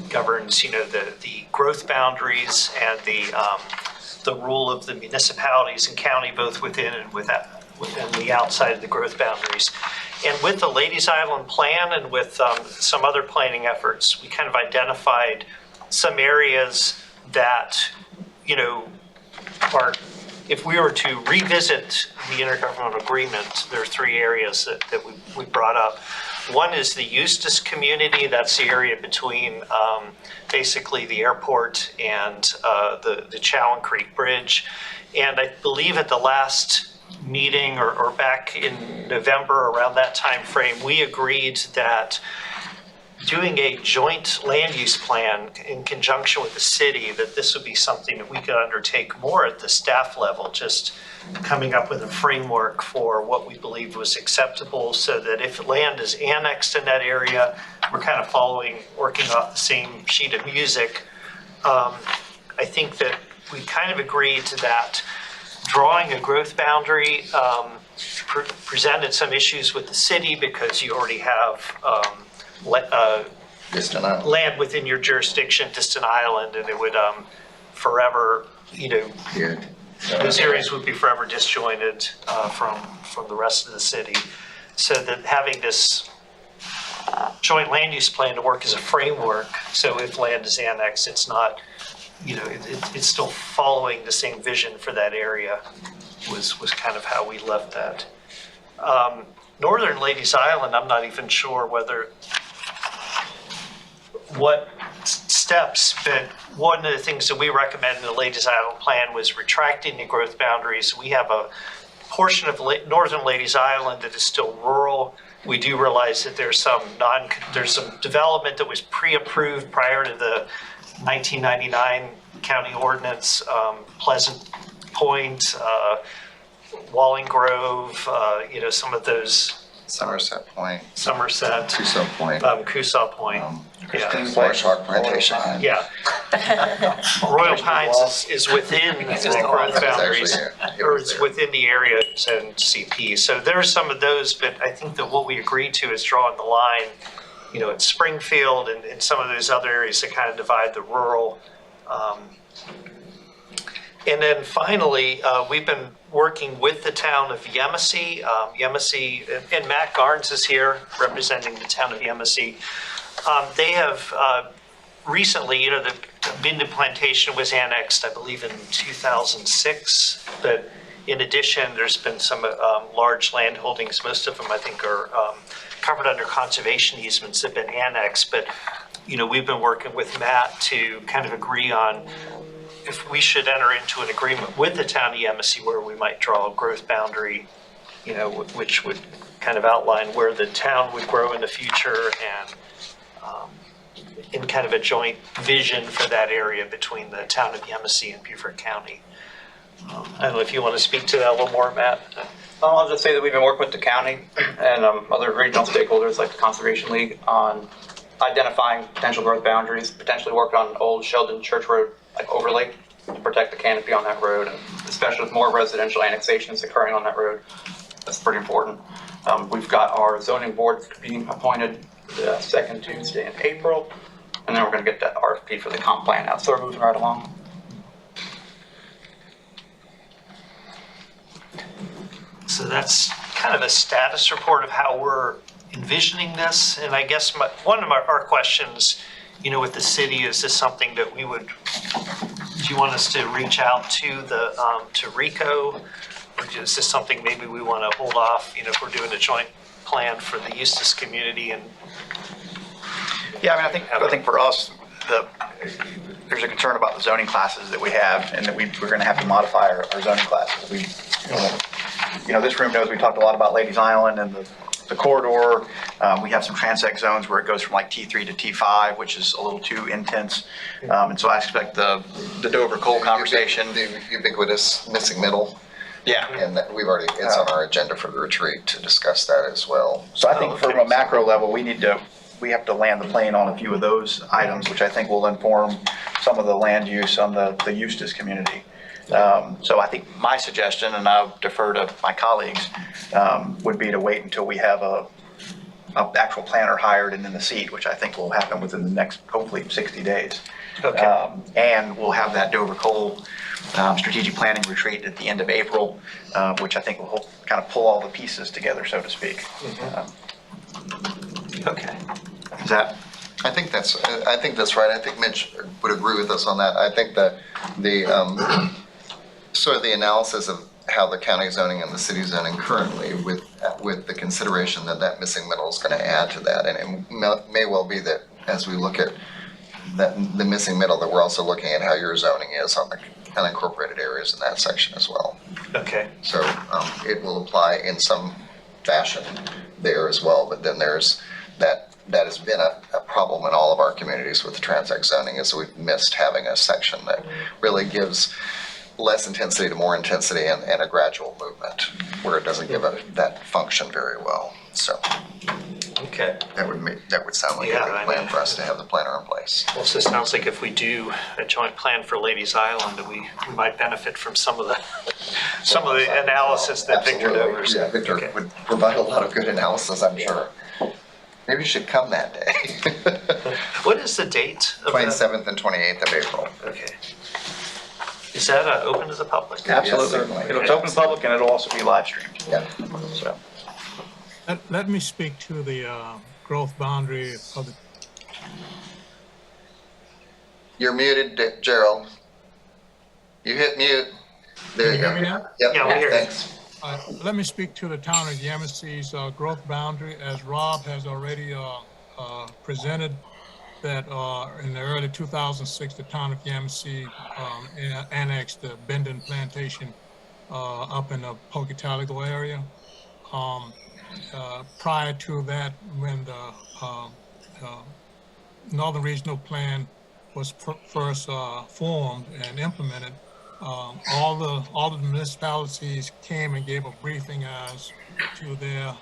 Speaker 12: governs, the growth boundaries and the role of the municipalities and county, both within and within the outside of the growth boundaries. And with the Ladies Island plan and with some other planning efforts, we kind of identified some areas that, are, if we were to revisit the intergovernmental agreement, there are 3 areas that we brought up. One is the EUSTIS community. That's the area between basically the airport and the Chowan Creek Bridge. And I believe at the last meeting or back in November, around that time frame, we agreed that doing a joint land use plan in conjunction with the city, that this would be something that we could undertake more at the staff level, just coming up with a framework for what we believed was acceptable, so that if land is annexed in that area, we're kind of working off the same sheet of music. I think that we kind of agreed to that. Drawing a growth boundary presented some issues with the city because you already have land within your jurisdiction, distant island, and it would forever, those areas would be forever disjointed from the rest of the city. So that having this joint land use plan to work as a framework, so if land is annexed, it's not, it's still following the same vision for that area, was kind of how we left that. Northern Ladies Island, I'm not even sure what steps, but one of the things that we recommend in the Ladies Island plan was retracting the growth boundaries. We have a portion of Northern Ladies Island that is still rural. We do realize that there's some development that was pre-approved prior to the 1999 county ordinance, Pleasant Point, Walling Grove, some of those.
Speaker 2: Somerset Point.
Speaker 12: Coosaw Point. Coosaw Point.
Speaker 2: Marsh Hawk Plantation.
Speaker 12: Yeah. Royal Pines is within the growth boundaries, or it's within the area in CP. So there are some of those, but I think that what we agreed to is drawing the line, at Springfield and some of those other areas that kind of divide the rural. And then finally, we've been working with the town of YEMASSEE. YEMASSEE, and Matt Garnes is here representing the town of YEMASSEE. They have recently, the Minden Plantation was annexed, I believe, in 2006. But in addition, there's been some large land holdings. Most of them, I think, are covered under conservation easements that have been annexed. But, we've been working with Matt to kind of agree on if we should enter into an agreement with the town of YEMASSEE where we might draw a growth boundary, which would kind of outline where the town would grow in the future and in kind of a joint vision for that area between the town of YEMASSEE and Beaufort County. I don't know if you want to speak to that a little more, Matt.
Speaker 5: I'll just say that we've been working with the county and other regional stakeholders like the Conservation League on identifying potential growth boundaries, potentially working on Old Sheldon Church Road like overlay to protect the canopy on that road, and especially with more residential annexations occurring on that road. That's pretty important. We've got our zoning board being appointed the second Tuesday in April, and then we're going to get that RFP for the comp plan out. So we're moving right along.
Speaker 12: So that's kind of a status report of how we're envisioning this. And I guess one of our questions, with the city, is this something that do you want us to reach out to to RICO? Or is this something maybe we want to hold off, if we're doing a joint plan for the EUSTIS community? And
Speaker 5: yeah, I think for us, there's a concern about the zoning classes that we have, and that we're going to have to modify our zoning classes. This room knows we talked a lot about Ladies Island and the corridor. We have some transect zones where it goes from like T3 to T5, which is a little too intense. And so I expect the Dover coal conversation.
Speaker 14: The ubiquitous missing middle.
Speaker 5: Yeah.
Speaker 14: And we've already, it's on our agenda for the retreat to discuss that as well.
Speaker 5: So I think from a macro level, we have to land the plane on a few of those items, which I think will inform some of the land use on the EUSTIS community. So I think my suggestion, and I'll defer to my colleagues, would be to wait until we have a actual planner hired and in the seat, which I think will happen within the next, hopefully, 60 days.
Speaker 12: Okay.
Speaker 5: And we'll have that Dover Coal strategic planning retreat at the end of April, which I think will kind of pull all the pieces together, so to speak.
Speaker 12: Okay.
Speaker 5: Is that?
Speaker 14: I think that's right. I think Mitch would agree with us on that. I think that the sort of the analysis of how the county zoning and the city zoning currently, with the consideration that missing middle is going to add to that, and it may well be that as we look at the missing middle, that we're also looking at how your zoning is on the unincorporated areas in that section as well.
Speaker 12: Okay.
Speaker 14: So it will apply in some fashion there as well, but then there's that has been a problem in all of our communities with the transect zoning, is we've missed having a section that really gives less intensity to more intensity and a gradual movement where it doesn't give that function very well. So
Speaker 12: okay,
Speaker 14: that would sound like a good plan for us to have the planner in place.
Speaker 12: Well, so it sounds like if we do a joint plan for Ladies Island, we might benefit from some of the analysis that Victor does.
Speaker 14: Yeah, Victor would provide a lot of good analysis, I'm sure. Maybe you should come that day.
Speaker 12: What is the date?
Speaker 14: 27th and 28th of April.
Speaker 12: Okay. Is that open to the public?
Speaker 5: Absolutely.
Speaker 14: Yes, certainly.
Speaker 5: It's open to the public, and it'll also be live streamed.
Speaker 14: Yeah.
Speaker 5: So.
Speaker 9: Let me speak to the growth boundary of the.
Speaker 14: You're muted, Gerald. You hit mute. There you go.
Speaker 9: Hear me now?
Speaker 14: Yep.
Speaker 12: Yeah, we hear you.
Speaker 14: Thanks.
Speaker 9: Let me speak to the town of YEMASSEE's growth boundary, as Rob has already presented that in the early 2006, the town of YEMASSEE annexed the Minden Plantation up in the Pocatello area. Prior to that, when the Northern Regional Plan was first formed and implemented, all the municipalities came and gave a briefing as to their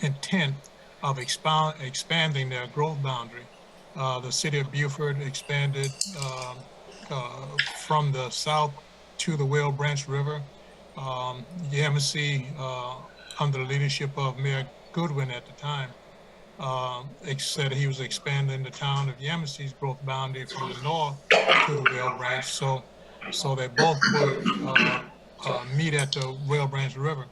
Speaker 9: intent of expanding their growth boundary. The city of Beaufort expanded from the south to the Whale Branch River. YEMASSEE, under the leadership of Mayor Goodwin at the time, said he was expanding the town of Yemassee's growth boundary from the north to the Rail Branch. So they both would meet at the Rail Branch River.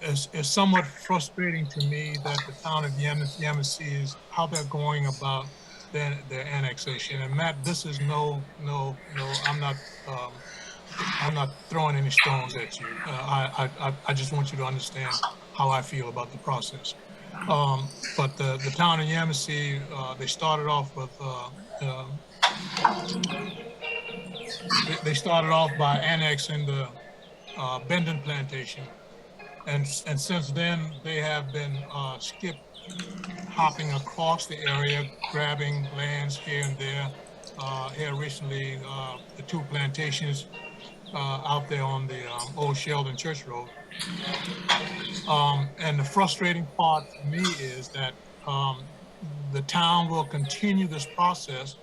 Speaker 9: It's somewhat frustrating to me that the town of Yemassee is how they're going about their annexation. And Matt, this is no, I'm not throwing any stones at you. I just want you to understand how I feel about the process. But the town of Yemassee, they started off with, they started off by annexing the Bendon Plantation. And since then, they have been hopping across the area, grabbing lands here and there. Here recently, the 2 plantations out there on the old Sheldon Church Road. And the frustrating part for me is that the town will continue this process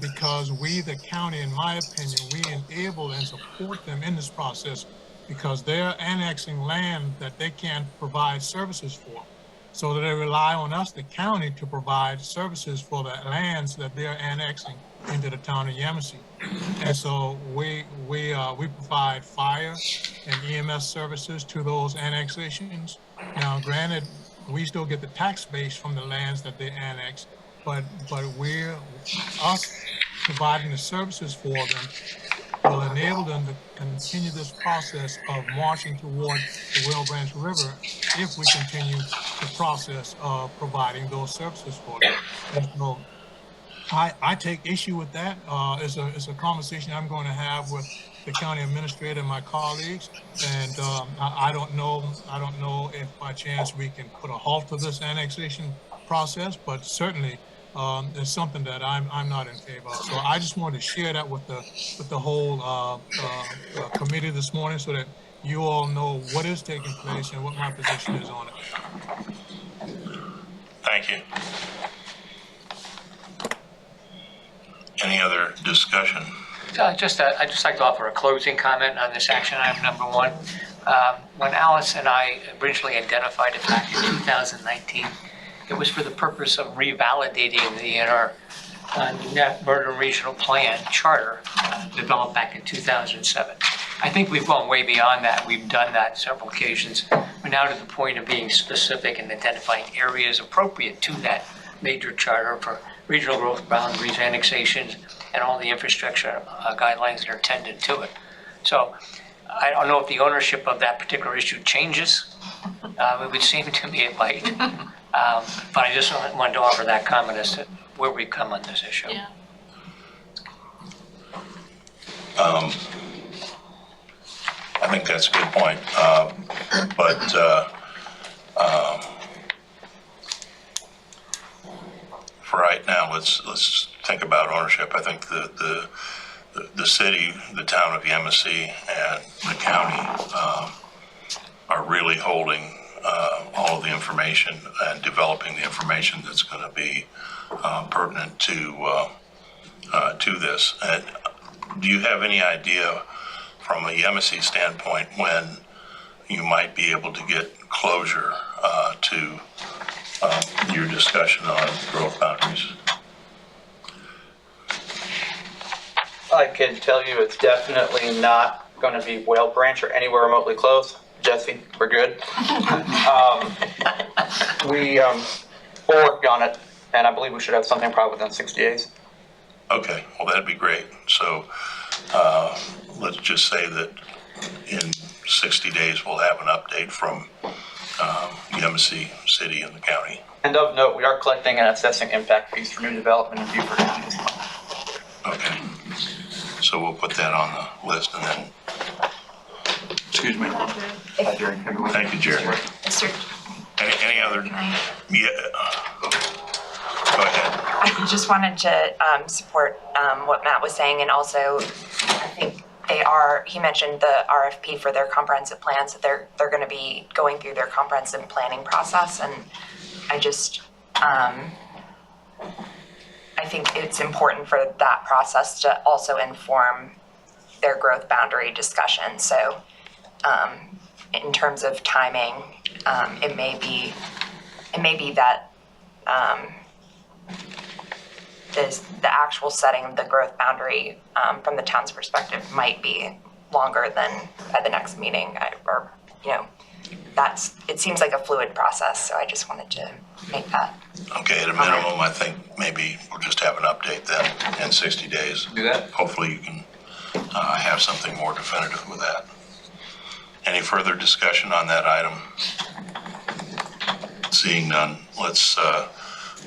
Speaker 9: because we, the county, in my opinion, we enable and support them in this process because they're annexing land that they can't provide services for. So that they rely on us, the county, to provide services for the lands that they're annexing into the town of Yemassee. And so we provide fire and EMS services to those annexations. Now, granted, we still get the tax base from the lands that they annex, but us providing the services for them will enable them to continue this process of marching toward the Rail Branch River if we continue the process of providing those services for them. And so I take issue with that. It's a conversation I'm going to have with the county administrator and my colleagues. And I don't know if by chance we can put a halt to this annexation process, but certainly it's something that I'm not in favor of. So I just wanted to share that with the whole committee this morning so that you all know what is taking place and what my position is on it.
Speaker 10: Thank you. Any other discussion?
Speaker 8: I'd just like to offer a closing comment on this action item number 1. When Alice and I originally identified it back in 2019, it was for the purpose of revalidating the Northern Regional Plan Charter developed back in 2007. I think we've gone way beyond that. We've done that several occasions. We're now to the point of being specific and identifying areas appropriate to that major charter for regional growth boundaries, annexations, and all the infrastructure guidelines that are tended to it. So I don't know if the ownership of that particular issue changes. It would seem to me it might. But I just wanted to offer that comment as to where we come on this issue.
Speaker 4: Yeah.
Speaker 10: I think that's a good point. For right now, let's think about ownership. I think the city, the town of Yemassee, and the county are really holding all of the information and developing the information that's going to be pertinent to this. And do you have any idea from a Yemassee standpoint when you might be able to get closure to your discussion on growth boundaries?
Speaker 15: I can tell you it's definitely not going to be Whale Branch or anywhere remotely close. Jesse, we're good. We worked on it, and I believe we should have something probably within 60 days. Okay,
Speaker 10: well, that'd be great. So let's just say that in 60 days we'll have an update from Yemassee City and the county.
Speaker 15: And of note, we are collecting and assessing impact fees for new development in Beaufort.
Speaker 10: Okay, so we'll put that on the list and then. Excuse me. Thank you, Jerry. Any other? Yeah. Go ahead.
Speaker 16: I just wanted to support what Matt was saying, and also I think he mentioned the RFP for their comprehensive plans, that they're going to be going through their comprehensive planning process, and I just I think it's important for that process to also inform their growth boundary discussion. So in terms of timing, it may be it may be that the actual setting of the growth boundary from the town's perspective might be longer than at the next meeting, it seems like a fluid process, so I just wanted to make that.
Speaker 10: Okay, at a minimum, I think maybe we'll just have an update then in 60 days.
Speaker 15: Do that.
Speaker 10: Hopefully you can have something more definitive with that. Any further discussion on that item? Seeing none, let's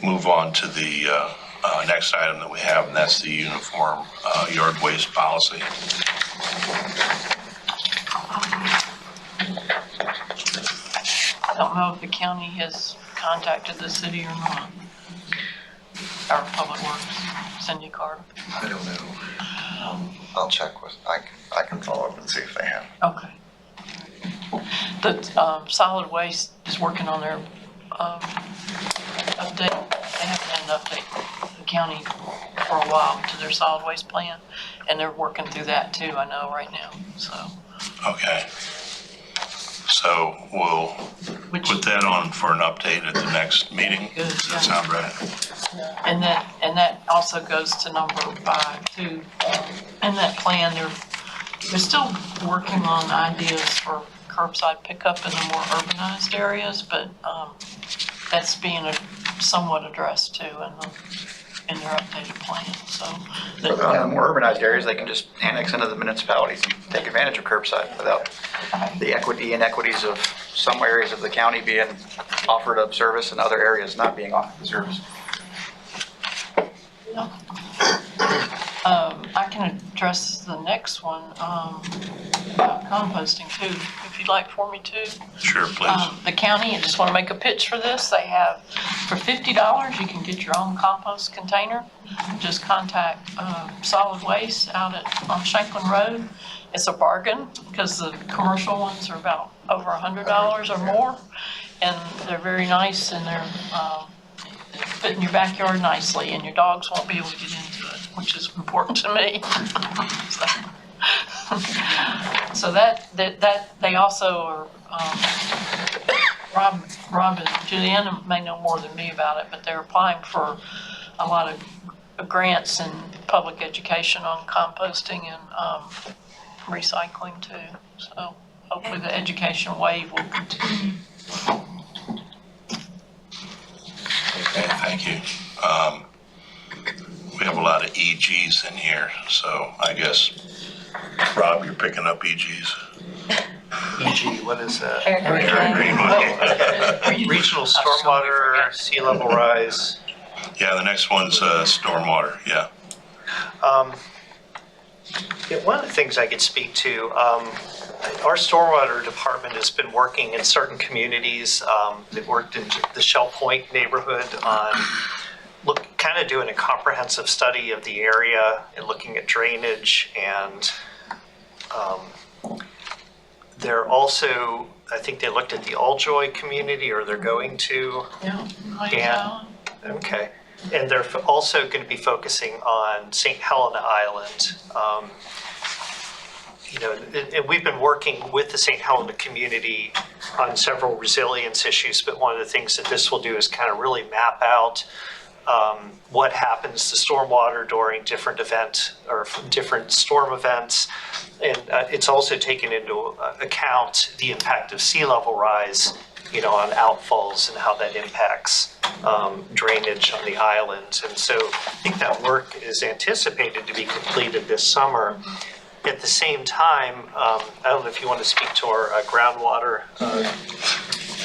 Speaker 10: move on to the next item that we have, and that's the uniform yard waste policy.
Speaker 4: I don't know if the county has contacted the city or not. Our Public Works, Cindy Carter.
Speaker 14: I don't know. I'll check with, I can follow up and see if they have.
Speaker 4: Okay. The solid waste is working on their update. They haven't had an update, the county, for a while to their solid waste plan, and they're working through that too, I know, right now, so.
Speaker 10: Okay. So we'll put that on for an update at the next meeting. Does that sound right?
Speaker 4: And that also goes to number 5 too. In that plan, they're still working on ideas for curbside pickup in the more urbanized areas, but that's being somewhat addressed too in their updated plan. So
Speaker 5: For the more urbanized areas, they can just annex into the municipalities and take advantage of curbside without the inequities of some areas of the county being offered up service and other areas not being offered service.
Speaker 4: I can address the next one about composting too, if you'd like for me to.
Speaker 10: Sure, please.
Speaker 4: The county, I just want to make a pitch for this. They have, for $50, you can get your own compost container. Just contact Solid Waste out on Shanklin Road. It's a bargain because the commercial ones are about over $100 or more, and they're very nice, and they're fit in your backyard nicely, and your dogs won't be able to get into it, which is important to me. So that they also are, Rob and Juliana may know more than me about it, but they're applying for a lot of grants and public education on composting and recycling too. So hopefully the education wave will continue.
Speaker 10: Okay, thank you. We have a lot of EGs in here, so I guess, Rob, you're picking up EGs.
Speaker 12: EG, what is that?
Speaker 10: Green.
Speaker 12: Regional stormwater, sea level rise.
Speaker 10: Yeah, the next one's stormwater, yeah.
Speaker 12: One of the things I could speak to, our stormwater department has been working in certain communities. They've worked in the Shell Point neighborhood on kind of doing a comprehensive study of the area and looking at drainage, and they're also, I think they looked at the Alljoy community, or they're going to.
Speaker 4: Yeah.
Speaker 12: Okay. And they're also going to be focusing on St. Helena Island. And we've been working with the St. Helena community on several resilience issues, but one of the things that this will do is kind of really map out what happens to stormwater during different events or different storm events. And it's also taken into account the impact of sea level rise, on outfalls and how that impacts drainage on the island. And so I think that work is anticipated to be completed this summer. At the same time, I don't know if you want to speak to our groundwater.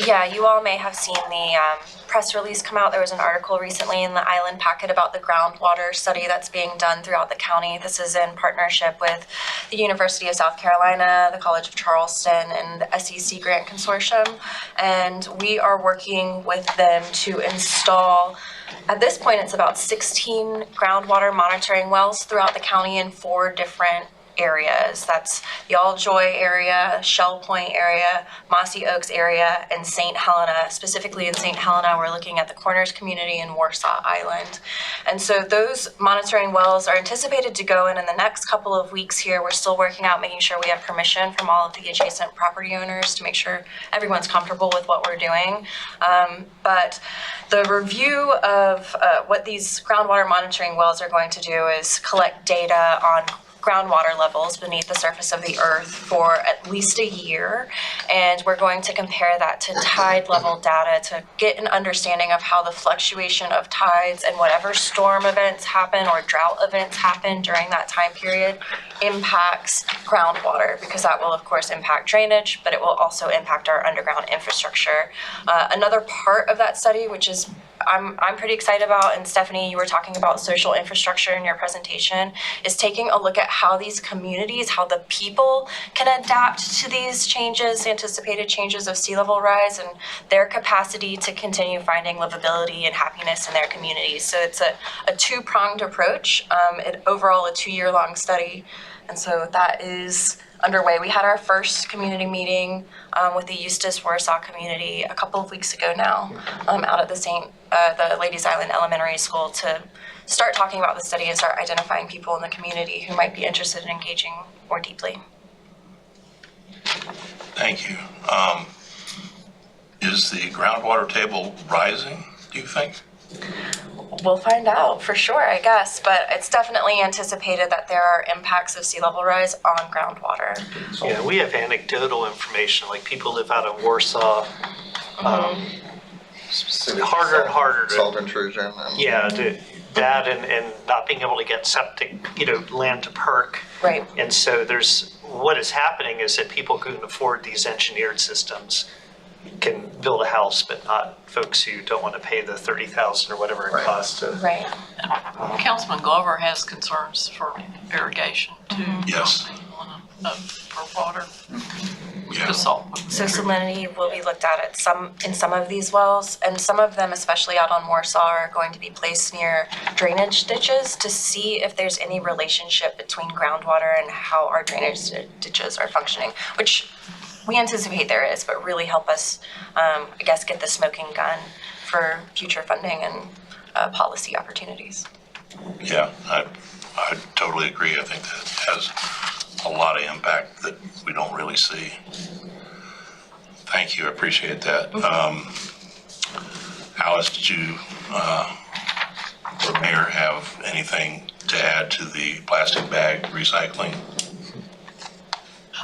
Speaker 16: Yeah, you all may have seen the press release come out. There was an article recently in the Island Packet about the groundwater study that's being done throughout the county. This is in partnership with the University of South Carolina, the College of Charleston, and the SEC Grant Consortium. And we are working with them to install, at this point, it's about 16 groundwater monitoring wells throughout the county in 4 different areas. That's the All Joy area, Shell Point area, Mossy Oaks area, and St. Helena. Specifically in St. Helena, we're looking at the Corners community in Warsaw Island. And so those monitoring wells are anticipated to go in the next couple of weeks here. We're still working out making sure we have permission from all of the adjacent property owners to make sure everyone's comfortable with what we're doing. But the review of what these groundwater monitoring wells are going to do is collect data on groundwater levels beneath the surface of the earth for at least a year, and we're going to compare that to tide level data to get an understanding of how the fluctuation of tides and whatever storm events happen or drought events happen during that time period impacts groundwater, because that will of course impact drainage, but it will also impact our underground infrastructure. Another part of that study, which is I'm pretty excited about, and Stephanie, you were talking about social infrastructure in your presentation, is taking a look at how these communities, how the people can adapt to these changes, anticipated changes of sea level rise, and their capacity to continue finding livability and happiness in their communities. So it's a two-pronged approach, overall a 2-year-long study. And so that is underway. We had our first community meeting with the EUSTIS Warsaw community a couple of weeks ago now, out at the Ladies Island Elementary School, to start talking about the study and start identifying people in the community who might be interested in engaging more deeply.
Speaker 10: Thank you. Is the groundwater table rising, do you think?
Speaker 16: We'll find out for sure, I guess, but it's definitely anticipated that there are impacts of sea level rise on groundwater.
Speaker 12: Yeah, we have anecdotal information, like people live out of Warsaw, harder and harder to.
Speaker 14: Salt intrusion.
Speaker 12: Yeah, that and not being able to get septic, land to perk.
Speaker 16: Right.
Speaker 12: And so what is happening is that people who can afford these engineered systems can build a house, but not folks who don't want to pay the $30,000 or whatever it costs to.
Speaker 16: Right.
Speaker 4: Councilman Glover has concerns for irrigation too.
Speaker 10: Yes.
Speaker 4: For water.
Speaker 10: Yeah.
Speaker 16: So salinity will be looked at in some of these wells, and some of them, especially out on Warsaw, are going to be placed near drainage ditches to see if there's any relationship between groundwater and how our drainage ditches are functioning, which we anticipate there is, but really help us, I guess, get the smoking gun for future funding and policy opportunities.
Speaker 10: Yeah, I totally agree. I think that has a lot of impact that we don't really see. Thank you, I appreciate that. Alice, did you, or Mayor, have anything to add to the plastic bag recycling?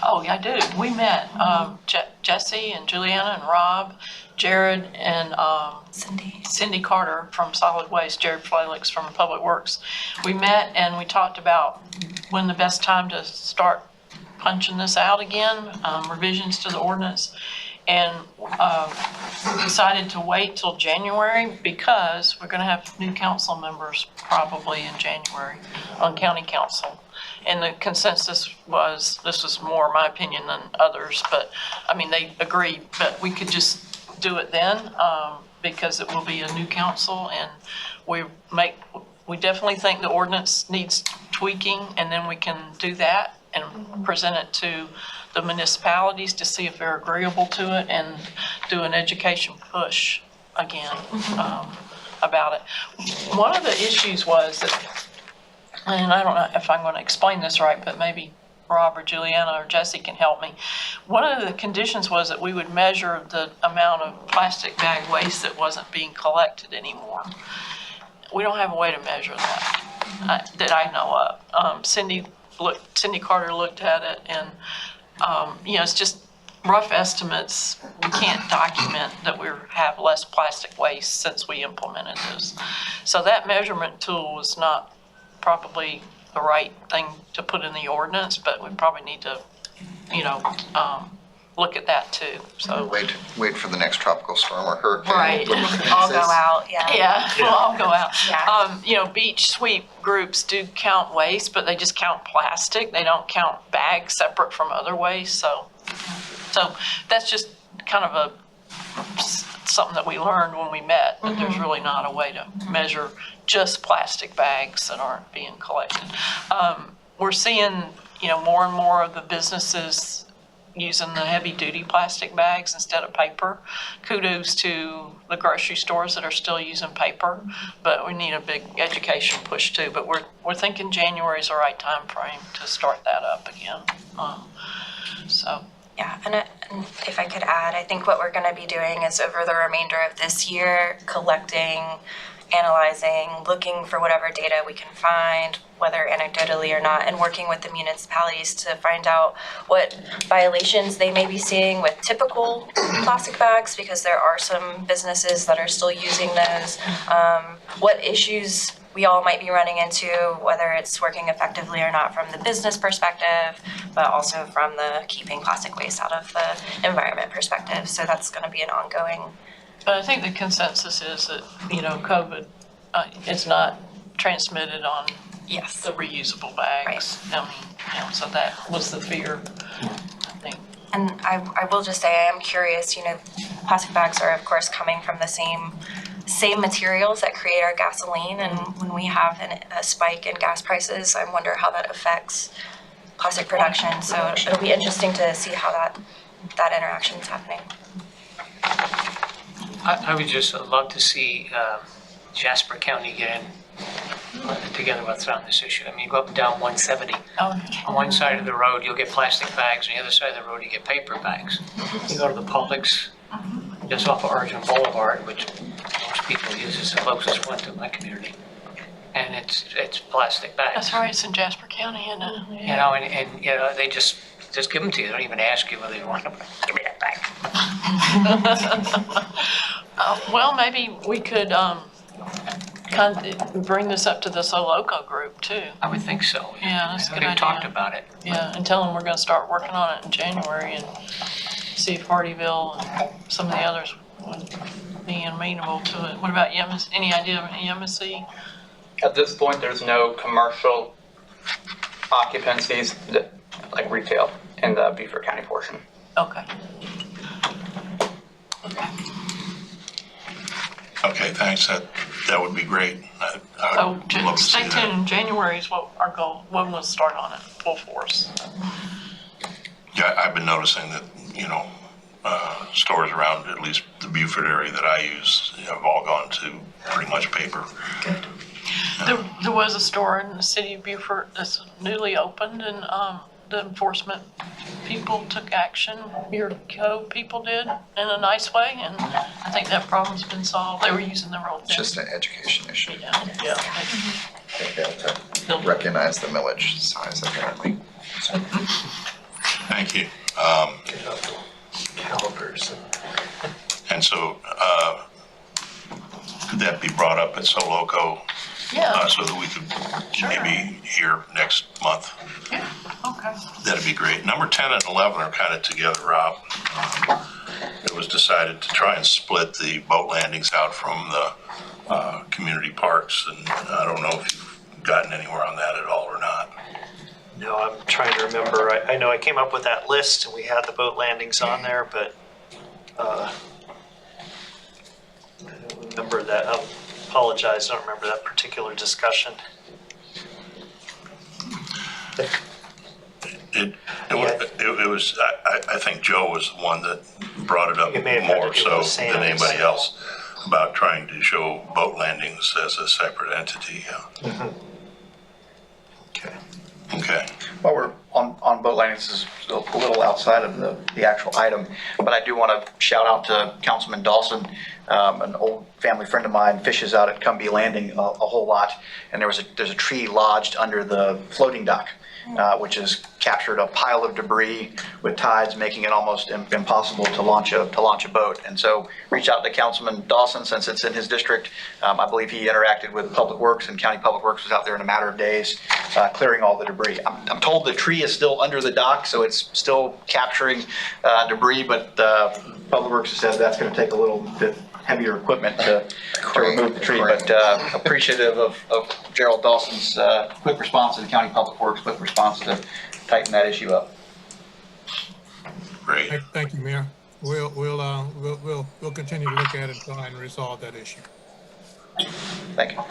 Speaker 4: Oh, yeah, I do. We met Jesse and Juliana and Rob, Jared and Cindy Carter from Solid Waste, Jared Flelix from Public Works. We met and we talked about when the best time to start punching this out again, revisions to the ordinance, and decided to wait till January because we're going to have new council members probably in January on county council. And the consensus was, this was more my opinion than others, but I mean, they agreed, but we could just do it then because it will be a new council, and we definitely think the ordinance needs tweaking, and then we can do that and present it to the municipalities to see if they're agreeable to it and do an education push again about it. One of the issues was that, and I don't know if I'm going to explain this right, but maybe Rob or Juliana or Jesse can help me. One of the conditions was that we would measure the amount of plastic bag waste that wasn't being collected anymore. We don't have a way to measure that, that I know of. Cindy Carter looked at it, and it's just rough estimates. We can't document that we have less plastic waste since we implemented this. So that measurement tool was not probably the right thing to put in the ordinance, but we probably need to, look at that too. So
Speaker 14: wait for the next tropical storm or hurricane.
Speaker 16: Right, all go out.
Speaker 4: Yeah, we'll all go out. Yeah. Beach sweep groups do count waste, but they just count plastic. They don't count bags separate from other waste. So that's just kind of something that we learned when we met, that there's really not a way to measure just plastic bags that aren't being collected. We're seeing more and more of the businesses using the heavy-duty plastic bags instead of paper. Kudos to the grocery stores that are still using paper, but we need a big education push too. But we're thinking January is the right time frame to start that up again.
Speaker 16: Yeah, and if I could add, I think what we're going to be doing is over the remainder of this year, collecting, analyzing, looking for whatever data we can find, whether anecdotally or not, and working with the municipalities to find out what violations they may be seeing with typical plastic bags, because there are some businesses that are still using those, what issues we all might be running into, whether it's working effectively or not from the business perspective, but also from the keeping plastic waste out of the environment perspective. So that's going to be an ongoing.
Speaker 4: But I think the consensus is that, COVID, it's not transmitted on the reusable bags. Right. So that was the fear, I think.
Speaker 16: And I will just say, I am curious, plastic bags are of course coming from the same materials that create our gasoline, and when we have a spike in gas prices, I wonder how that affects plastic production. So it'll be interesting to see how that interaction is happening.
Speaker 8: I would just love to see Jasper County get together with us on this issue. I mean, you go up and down 170. On one side of the road, you'll get plastic bags, on the other side of the road, you get paper bags. You go to the Publix, just off of Origin Boulevard, which most people use as the closest one to my community, and it's plastic bags.
Speaker 4: That's right, it's in Jasper County, isn't it?
Speaker 8: Yeah. And they just give them to you. They don't even ask you whether you want them. Give me that bag.
Speaker 4: Well, maybe we could kind of bring this up to the Soloco group too.
Speaker 8: I would think so.
Speaker 4: Yeah, that's a good idea.
Speaker 8: They talked about it.
Speaker 4: Yeah, and tell them we're going to start working on it in January, and see if Hardyville and some of the others would be amenable to it. What about YEMASSEE? Any idea of YEMASSEE?
Speaker 15: At this point, there's no commercial occupancies like retail in the Beaufort County portion.
Speaker 4: Okay.
Speaker 10: Okay, thanks. That would be great. I'd love to see
Speaker 4: stay
Speaker 10: that.
Speaker 4: tuned. January is what our goal, when we'll start on it, full force.
Speaker 10: Yeah, I've been noticing that, stores around at least the Beaufort area that I use have all gone to pretty much paper.
Speaker 4: Good. There was a store in the city of Beaufort that's newly opened, and the enforcement people took action. Your code people did in a nice way, and I think that problem's been solved. They were using the wrong thing.
Speaker 14: It's just an education issue.
Speaker 4: Yeah.
Speaker 14: They have to recognize the millage size apparently. So.
Speaker 10: Thank you.
Speaker 12: Calipers.
Speaker 10: And so, could that be brought up at Soloco?
Speaker 4: Yeah.
Speaker 10: So that we could maybe hear next month?
Speaker 4: Yeah, okay.
Speaker 10: That'd be great. Number 10 and 11 are kind of together, Rob. It was decided to try and split the boat landings out from the community parks, and I don't know if you've gotten anywhere on that at all or not.
Speaker 12: No, I'm trying to remember. I know I came up with that list and we had the boat landings on there, but I don't remember that. I apologize, I don't remember that particular discussion.
Speaker 10: It was, I think Joe was the one that brought it up more so than anybody else about trying to show boat landings as a separate entity. Yeah.
Speaker 12: Mm-hmm.
Speaker 10: Okay.
Speaker 5: While we're on boat landings, this is a little outside of the actual item, but I do want to shout out to Councilman Dawson. An old family friend of mine fishes out at Cumbie Landing a whole lot, and there's a tree lodged under the floating dock, which has captured a pile of debris with tides, making it almost impossible to launch a boat. And so reach out to Councilman Dawson since it's in his district. I believe he interacted with Public Works, and County Public Works was out there in a matter of days clearing all the debris. I'm told the tree is still under the dock, so it's still capturing debris, but Public Works has said that's going to take a little bit heavier equipment to remove the tree, but appreciative of Gerald Dawson's quick response, and the County Public Works quick response to tighten that issue up.
Speaker 10: Great.
Speaker 9: Thank you, Mayor. We'll continue to look at it and try and resolve that issue.
Speaker 5: Thank you.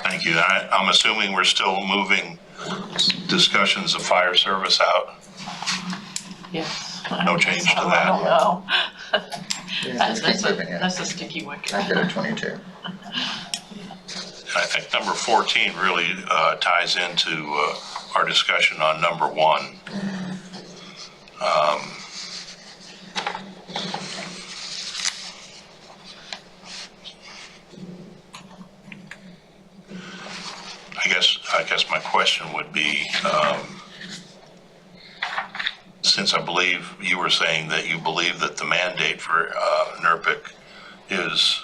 Speaker 10: Thank you. I'm assuming we're still moving discussions of fire service out?
Speaker 4: Yes.
Speaker 10: No change to
Speaker 4: I
Speaker 10: that?
Speaker 4: don't know.
Speaker 14: Just keep moving, yeah.
Speaker 4: That's a sticky wicket.
Speaker 14: I get it, 22.
Speaker 10: I think number 14 really ties into our discussion on number 1. I guess my question would be, since I believe you were saying that you believe that the mandate for NRPIC is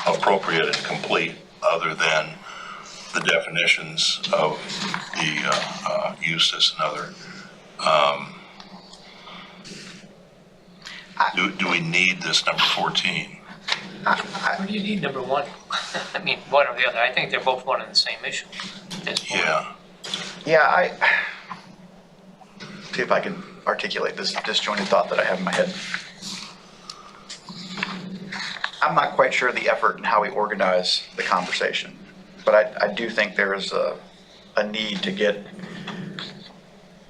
Speaker 10: appropriate and complete, other than the definitions of the EUSTIS and other, do we need this number 14?
Speaker 8: What do you need, number 1? I mean, one or the other. I think they're both one and the same issue at this point.
Speaker 10: Yeah.
Speaker 5: Yeah, see if I can articulate this disjointed thought that I have in my head. I'm not quite sure the effort and how we organize the conversation, but I do think there is a need to get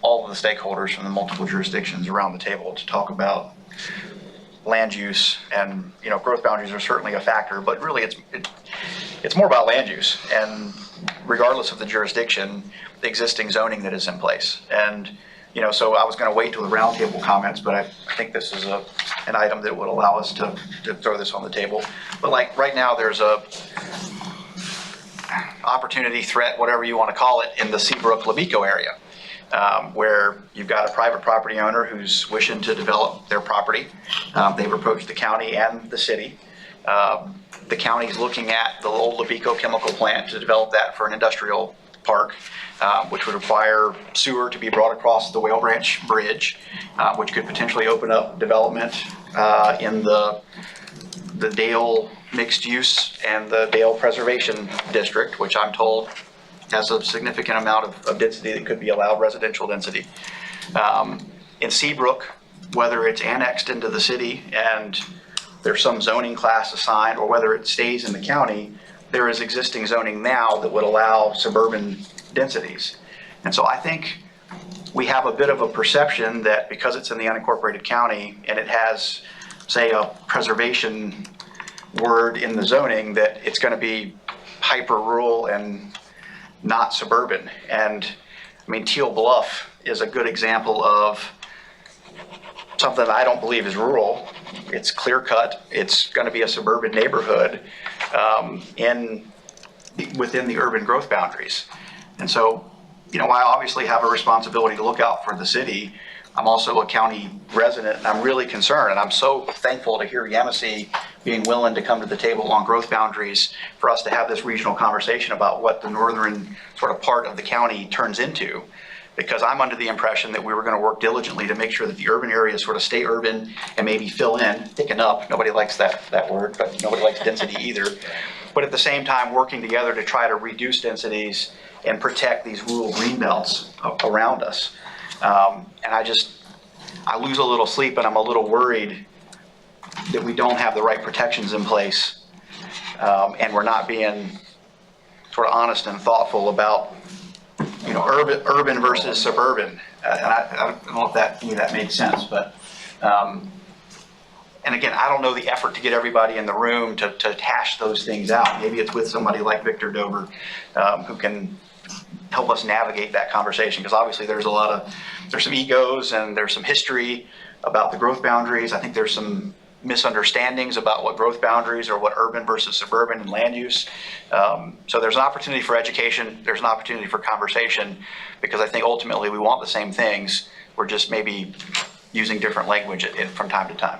Speaker 5: all of the stakeholders from the multiple jurisdictions around the table to talk about land use. And growth boundaries are certainly a factor, but really it's more about land use, and regardless of the jurisdiction, the existing zoning that is in place. And so I was going to wait till the roundtable comments, but I think this is an item that would allow us to throw this on the table. But like right now, there's a opportunity, threat, whatever you want to call it, in the Seabrook-Labico area, where you've got a private property owner who's wishing to develop their property. They've approached the county and the city. The county's looking at the old Labico chemical plant to develop that for an industrial park, which would require sewer to be brought across the Whale Branch Bridge, which could potentially open up development in the Dale Mixed Use and the Dale Preservation District, which I'm told has a significant amount of density that could be allowed, residential density. In Seabrook, whether it's annexed into the city and there's some zoning class assigned, or whether it stays in the county, there is existing zoning now that would allow suburban densities. And so I think we have a bit of a perception that because it's in the unincorporated county and it has, say, a preservation word in the zoning, that it's going to be hyper rural and not suburban. And I mean, Teal Bluff is a good example of something that I don't believe is rural. It's clear cut. It's going to be a suburban neighborhood within the urban growth boundaries. And so, I obviously have a responsibility to look out for the city. I'm also a county resident, and I'm really concerned, and I'm so thankful to hear YEMASSEE being willing to come to the table on growth boundaries for us to have this regional conversation about what the northern sort of part of the county turns into. Because I'm under the impression that we were going to work diligently to make sure that the urban areas sort of stay urban and maybe fill in, thicken up. Nobody likes that word, but nobody likes density either. But at the same time, working together to try to reduce densities and protect these rural green belts around us. And I lose a little sleep, and I'm a little worried that we don't have the right protections in place, and we're not being sort of honest and thoughtful about urban versus suburban. And I don't know if that made sense, but and again, I don't know the effort to get everybody in the room to hash those things out. Maybe it's with somebody like Victor Dover, who can help us navigate that conversation, because obviously there's some egos and there's some history about the growth boundaries. I think there's some misunderstandings about what growth boundaries or what urban versus suburban and land use. So there's an opportunity for education. There's an opportunity for conversation, because I think ultimately we want the same things. We're just maybe using different language from time to time.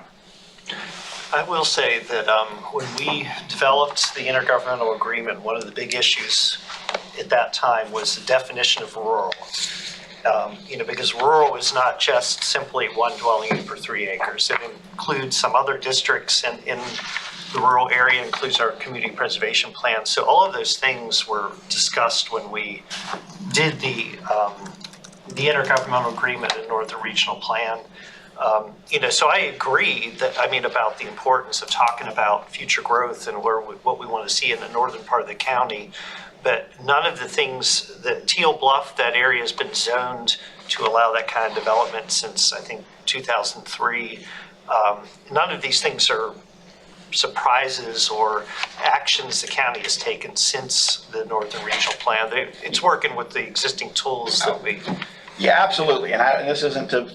Speaker 12: I will say that when we developed the intergovernmental agreement, one of the big issues at that time was the definition of rural. Because rural is not just simply one dwelling unit per 3 acres. It includes some other districts in the rural area, includes our community preservation plan. So all of those things were discussed when we did the intergovernmental agreement and Northern Regional Plan. So I agree about the importance of talking about future growth and what we want to see in the northern part of the county. but none of the things, that Teal Bluff, that area has been zoned to allow that kind of development since, I think, 2003. None of these things are surprises or actions the county has taken since the Northern Regional Plan. It's working with the existing tools that we.
Speaker 5: Yeah, absolutely. And this isn't to,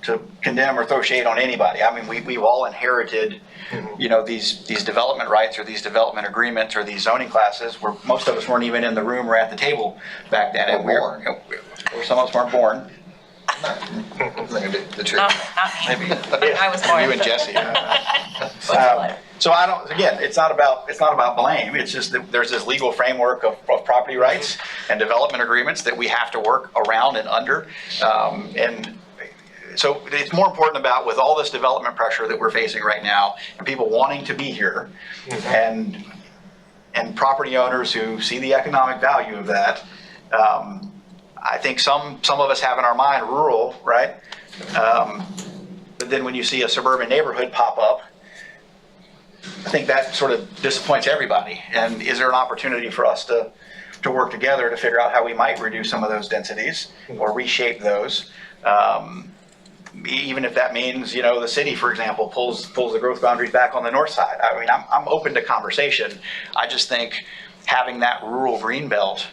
Speaker 5: to condemn or throw shade on anybody. I mean, we've all inherited, these development rights or these development agreements or these zoning classes where most of us weren't even in the room or at the table back then. And or some of us weren't born.
Speaker 14: The truth.
Speaker 16: Not me.
Speaker 5: Maybe.
Speaker 16: I was born.
Speaker 5: You and Jesse. So I don't. Again, it's not about blame. It's just that there's this legal framework of property rights and development agreements that we have to work around and under. And so it's more important about, with all this development pressure that we're facing right now, and people wanting to be here, and property owners who see the economic value of that. I think some of us have in our mind rural, right? But then when you see a suburban neighborhood pop up, I think that sort of disappoints everybody. And is there an opportunity for us to work together to figure out how we might reduce some of those densities or reshape those? Even if that means, the city, for example, pulls the growth boundaries back on the north side. I mean, I'm open to conversation. I just think having that rural green belt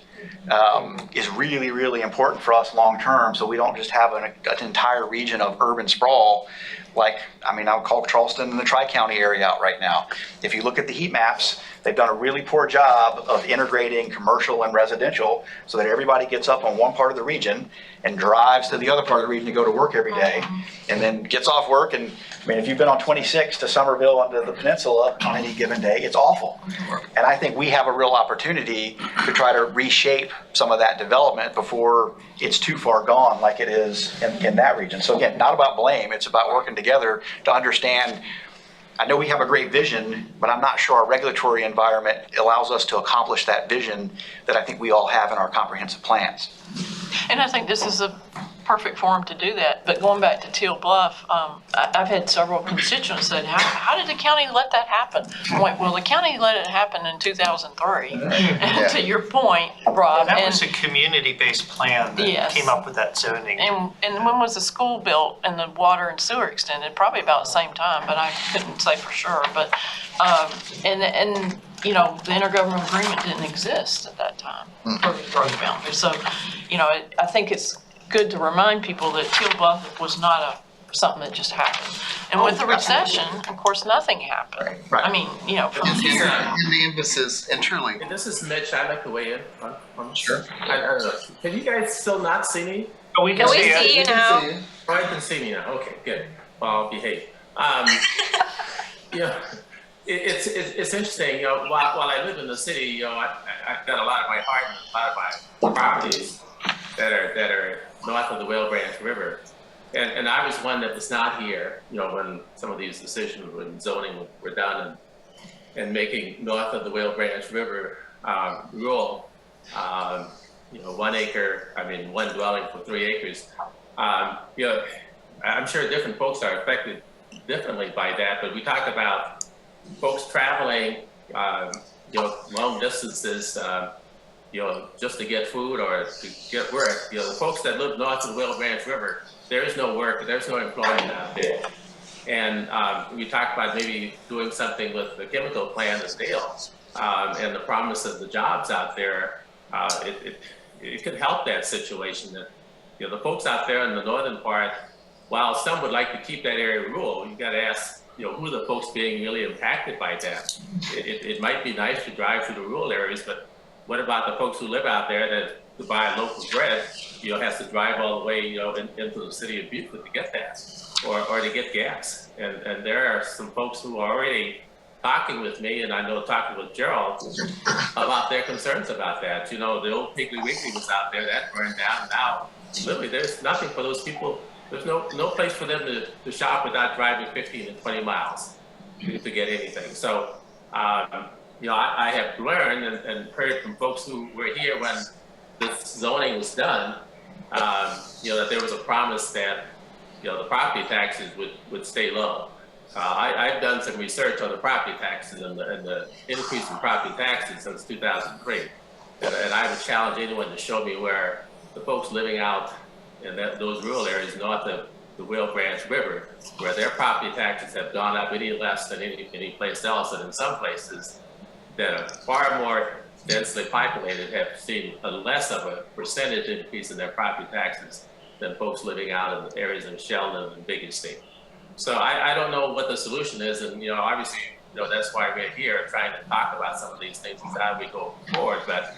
Speaker 5: is really, really important for us long term, so we don't just have an entire region of urban sprawl. I'll call Charleston and the Tri-County area out right now. If you look at the heat maps, they've done a really poor job of integrating commercial and residential so that everybody gets up on one part of the region and drives to the other part of the region to go to work every day, and then gets off work. And if you've been on 26 to Somerville onto the peninsula on any given day, it's awful. And I think we have a real opportunity to try to reshape some of that development before it's too far gone like it is in that region. So again, not about blame, it's about working together to understand. I know we have a great vision, but I'm not sure our regulatory environment allows us to accomplish that vision that I think we all have in our comprehensive plans.
Speaker 4: And I think this is a perfect forum to do that. But going back to Teal Bluff, I've had several constituents say, how did the county let that happen? I'm like, well, the county let it happen in 2003. Yeah. To your point, Rob.
Speaker 12: That was a community-based plan that came up with that zoning.
Speaker 4: And when was the school built and the water and sewer extended? Probably about the same time, but I couldn't say for sure. But the intergovernmental agreement didn't exist at that time for the growth boundary. So, I think it's good to remind people that Teal Bluff was not something that just happened. And with the recession, of course, nothing happened.
Speaker 14: Right.
Speaker 4: I mean, from here.
Speaker 14: And the emphasis, and truly.
Speaker 17: And this is Mitch. I'd like to weigh in on
Speaker 14: Sure.
Speaker 17: I don't know. Can you guys still not see me?
Speaker 12: Oh, we can see
Speaker 16: you now.
Speaker 17: Oh, I can see me now. Okay, good. Well, I'll behave. It's interesting. While I live in the city, I've got a lot of my heart and a lot of my properties that are north of the Whale Branch River. And I was one that was not here, when some of these decisions when zoning were done and making north of the Whale Branch River rural, 1 acre, one dwelling for 3 acres. I'm sure different folks are affected differently by that, but we talk about folks traveling, long distances, just to get food or to get work. The folks that live north of the Whale Branch River, there is no work, there's no employment out there. And we talked about maybe doing something with the chemical plant of Dale and the promise of the jobs out there. It could help that situation. That the folks out there in the northern part, while some would like to keep that area rural, you got to ask who are the folks being really impacted by that. It might be nice to drive through the rural areas, but what about the folks who live out there that to buy local bread, has to drive all the way, into the city of Beaufort to get that, or to get gas. And there are some folks who are already talking with me, and I know talking with Gerald about their concerns about that. The old Piggly Wiggly was out there, that burned down. Now, literally, there's nothing for those people. There's no place for them to shop without driving 15 and 20 miles to get anything. So, I have learned and heard from folks who were here when this zoning was done, that there was a promise that, the property taxes would stay low. I've done some research on the property taxes and the increase in property taxes since 2003. And I would challenge anyone to show me where the folks living out in those rural areas north of the Willow Branch River, where their property taxes have gone up any less than any place else, and in some places that are far more densely populated have seen a less of a percentage increase in their property taxes than folks living out in the areas of Sheldon and Big Estate. So I don't know what the solution is, and obviously that's why we're here trying to talk about some of these things and how we go forward. But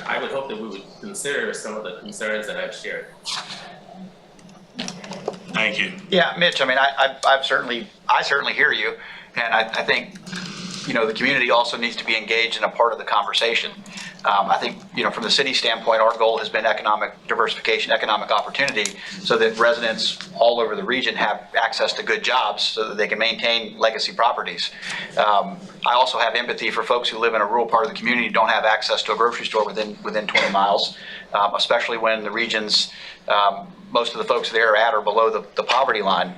Speaker 17: I would hope that we would consider some of the concerns that I've shared.
Speaker 10: Thank you.
Speaker 5: Yeah, Mitch, I mean, I certainly hear you. And I think, the community also needs to be engaged in a part of the conversation. I think, from the city standpoint, our goal has been economic diversification, economic opportunity, so that residents all over the region have access to good jobs so that they can maintain legacy properties. I also have empathy for folks who live in a rural part of the community who don't have access to a grocery store within 20 miles, especially when the regions, most of the folks there are at or below the poverty line.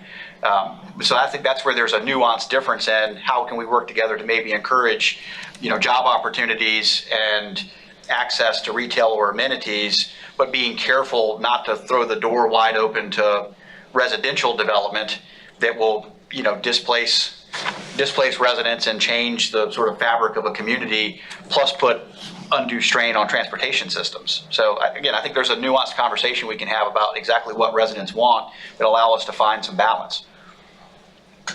Speaker 5: So I think that's where there's a nuanced difference in how can we work together to maybe encourage, job opportunities and access to retail or amenities, but being careful not to throw the door wide open to residential development that will, displace residents and change the sort of fabric of a community, plus put undue strain on transportation systems. So again, I think there's a nuanced conversation we can have about exactly what residents want that allow us to find some balance.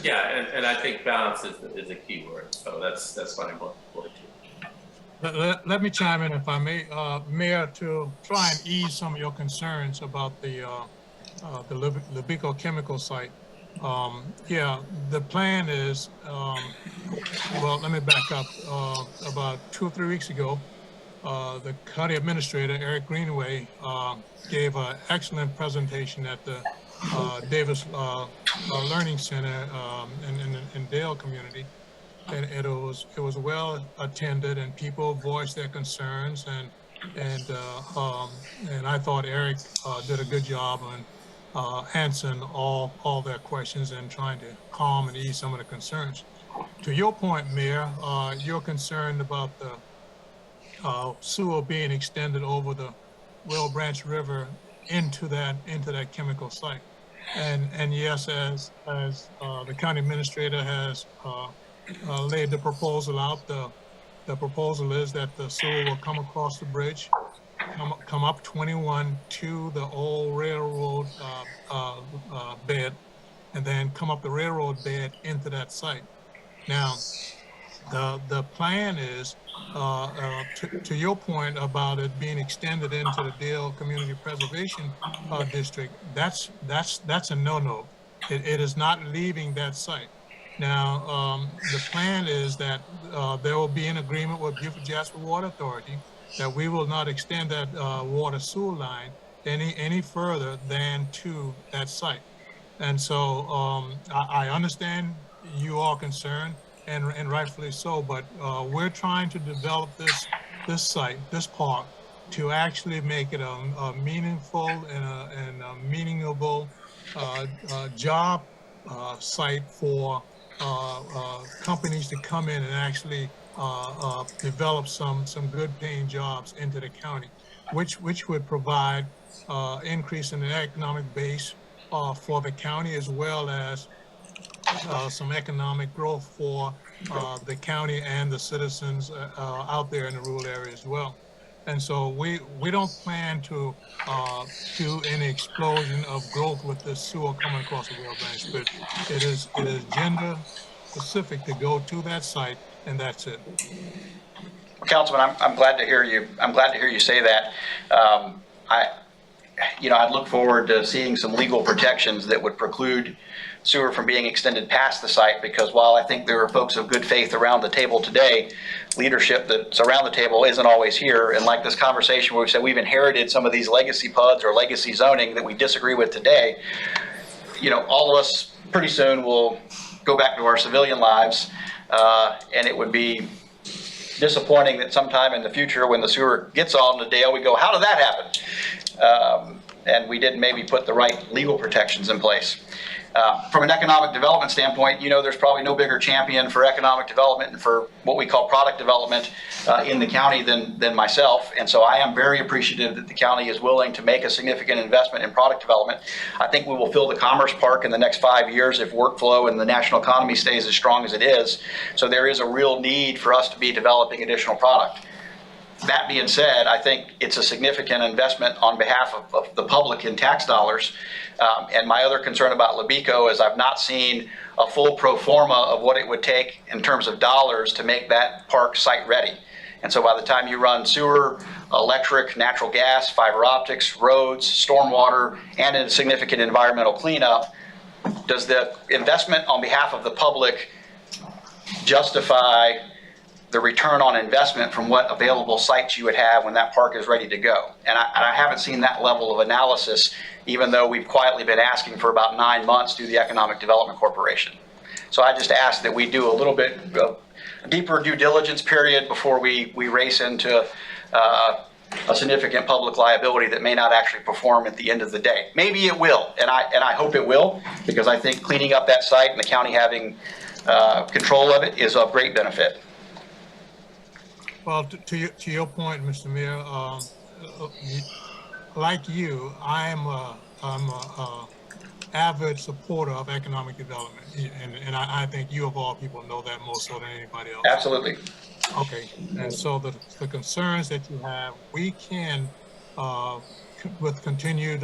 Speaker 17: Yeah, and I think balance is a key word. So that's what I'm looking forward to.
Speaker 9: Let me chime in if I may, Mayor, to try and ease some of your concerns about the Libico chemical site. Yeah, the plan is, well, let me back up. About 2 or 3 weeks ago, the county administrator, Eric Greenway, gave an excellent presentation at the Davis Learning Center in Dale community. And it was well attended, and people voiced their concerns, and I thought Eric did a good job on answering all their questions and trying to calm and ease some of the concerns. To your point, Mayor, you're concerned about the sewer being extended over the Willow Branch River into that chemical site, and yes, as the county administrator has laid the proposal out, the proposal is that the sewer will come across the bridge, come up 21 to the old railroad bed, and then come up the railroad bed into that site. Now, the plan is, to your point about it being extended into the Dale Community Preservation District, that's a no-no. It is not leaving that site. Now, the plan is that there will be an agreement with Beaufort Jasper Water Authority that we will not extend that water sewer line any further than to that site. And so I understand you are concerned, and rightfully so, but we're trying to develop this site, this park, to actually make it a meaningful and a meaningful job site for companies to come in and actually develop some good paying jobs into the county, which would provide increase in the economic base for the county, as well as some economic growth for the county and the citizens out there in the rural area as well. And so we don't plan to do any explosion of growth with this sewer coming across the Willow Branch, but it is gender specific to go to that site, and that's it.
Speaker 5: Well, Councilman, I'm glad to hear you. I'm glad to hear you say that. I'd look forward to seeing some legal protections that would preclude sewer from being extended past the site, because while I think there are folks of good faith around the table today, leadership that's around the table isn't always here. And like this conversation where we said we've inherited some of these legacy PUDs or legacy zoning that we disagree with today, all of us pretty soon will go back to our civilian lives, and it would be disappointing that sometime in the future when the sewer gets on the Dale, we go, how did that happen? And we didn't maybe put the right legal protections in place. From an economic development standpoint, there's probably no bigger champion for economic development and for what we call product development in the county than myself. And so I am very appreciative that the county is willing to make a significant investment in product development. I think we will fill the Commerce Park in the next 5 years if workflow and the national economy stays as strong as it is. So there is a real need for us to be developing additional product. That being said, I think it's a significant investment on behalf of the public in tax dollars. And my other concern about LOWCO is I've not seen a full pro forma of what it would take in terms of dollars to make that park site ready. And so by the time you run sewer, electric, natural gas, fiber optics, roads, stormwater, and a significant environmental cleanup, does the investment on behalf of the public justify the return on investment from what available sites you would have when that park is ready to go? And I haven't seen that level of analysis, even though we've quietly been asking for about 9 months through the Economic Development Corporation. So I just ask that we do a little bit of a deeper due diligence period before we race into a significant public liability that may not actually perform at the end of the day. Maybe it will, and I hope it will, because I think cleaning up that site and the county having control of it is of great benefit.
Speaker 9: Well, to your point, Mr. Mayor, like you, I'm a avid supporter of economic development, and I think you of all people know that more so than anybody else.
Speaker 5: Absolutely.
Speaker 9: Okay, and so the concerns that you have, we can, with continued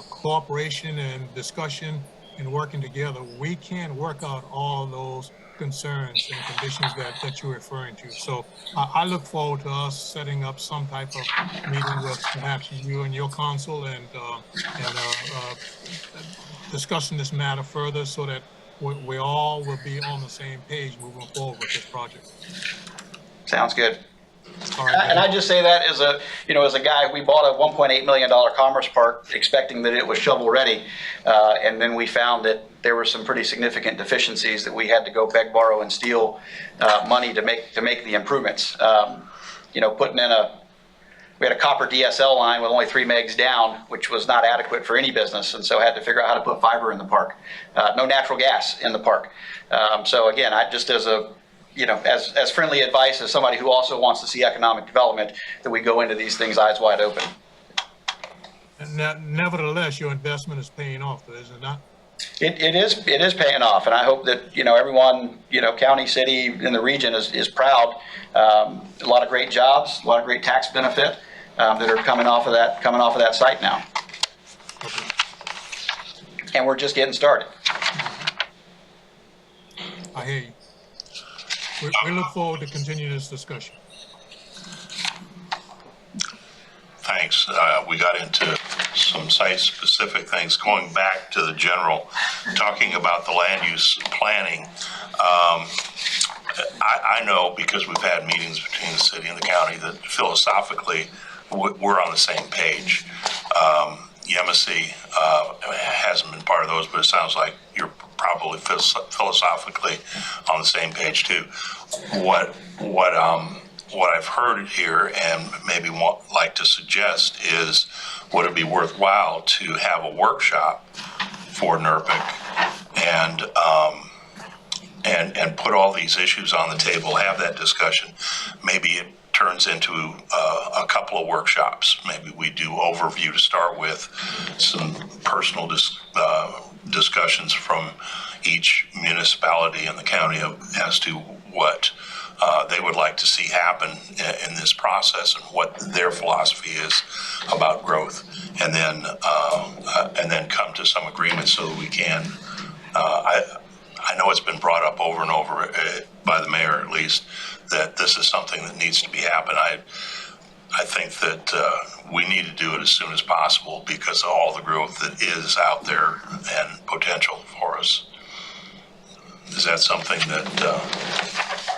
Speaker 9: cooperation and discussion and working together, we can work out all those concerns and conditions that you're referring to. So I look forward to us setting up some type of meeting with perhaps you and your council and discussing this matter further so that we all will be on the same page moving forward with this project.
Speaker 5: Sounds good.
Speaker 9: All right,
Speaker 5: and I just say that as a guy, we bought a $1.8 million Commerce Park expecting that it was shovel ready, and then we found that there were some pretty significant deficiencies that we had to go beg, borrow, and steal money to make the improvements. Putting in we had a copper DSL line with only 3 megs down, which was not adequate for any business, and so had to figure out how to put fiber in the park. No natural gas in the park. So again, I just as friendly advice as somebody who also wants to see economic development, that we go into these things eyes wide open.
Speaker 9: And nevertheless, your investment is paying off, is it not?
Speaker 5: It is paying off, and I hope that everyone, county, city, in the region is proud. A lot of great jobs, a lot of great tax benefit that are coming off of that site now.
Speaker 9: Okay.
Speaker 5: And we're just getting started.
Speaker 9: I hear you. We look forward to continuing this discussion.
Speaker 10: Thanks. We got into some site-specific things, going back to the general, talking about the land use planning. I know, because we've had meetings between the city and the county, that philosophically we're on the same page. YEMASSEE hasn't been part of those, but it sounds like you're probably philosophically on the same page too. What I've heard here, and maybe like to suggest, is would it be worthwhile to have a workshop for NRPIC and put all these issues on the table, have that discussion. Maybe it turns into a couple of workshops. Maybe we do overview to start with, some personal discussions from each municipality in the county as to what they would like to see happen in this process and what their philosophy is about growth, and then come to some agreement so that we can. I know it's been brought up over and over by the mayor, at least, that this is something that needs to be happening. I think that we need to do it as soon as possible because of all the growth that is out there and potential for us. Is that something that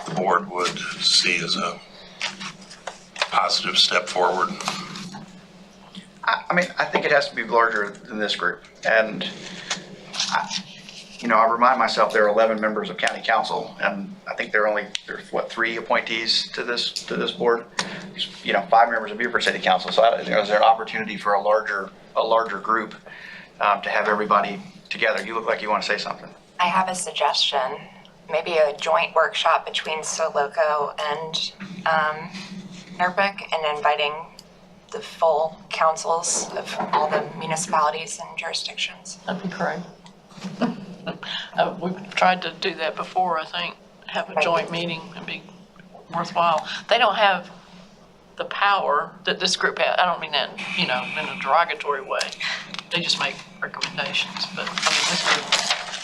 Speaker 10: the board would see as a positive step forward?
Speaker 5: I think it has to be larger than this group. And I remind myself there are 11 members of county council, and I think there's 3 appointees to this board. 5 members of Beaufort City Council. So is there an opportunity for a larger group to have everybody together. You look like you want to say something.
Speaker 16: I have a suggestion, maybe a joint workshop between SoLoco and NRPIC, and inviting the full councils of all the municipalities and jurisdictions.
Speaker 4: That'd be great. We've tried to do that before, I think, have a joint meeting and be worthwhile. They don't have the power that this group has. I don't mean that, you know, in a derogatory way. They just make recommendations, but I mean, this group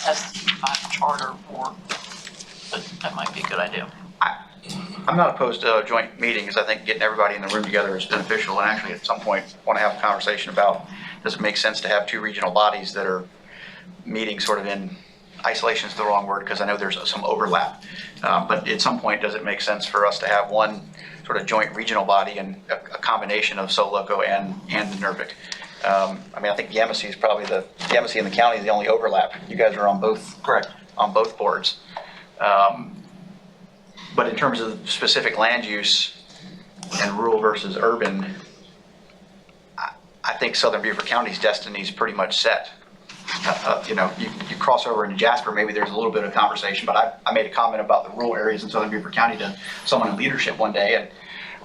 Speaker 4: has by charter more, but that might be a good idea.
Speaker 5: I'm not opposed to a joint meeting, because I think getting everybody in the room together is beneficial, and actually at some point want to have a conversation about, does it make sense to have two regional bodies that are meeting sort of in isolation is the wrong word, because I know there's some overlap. But at some point, does it make sense for us to have one sort of joint regional body and a combination of SoLoco and the NRPIC? I mean, I think YEMASSEE is probably YEMASSEE and the county is the only overlap. You guys are on both. Correct. On both boards. But in terms of specific land use and rural versus urban, I think Southern Beaufort County's destiny is pretty much set. You know, you cross over into Jasper, maybe there's a little bit of conversation, but I made a comment about the rural areas in Southern Beaufort County to someone in leadership one day, and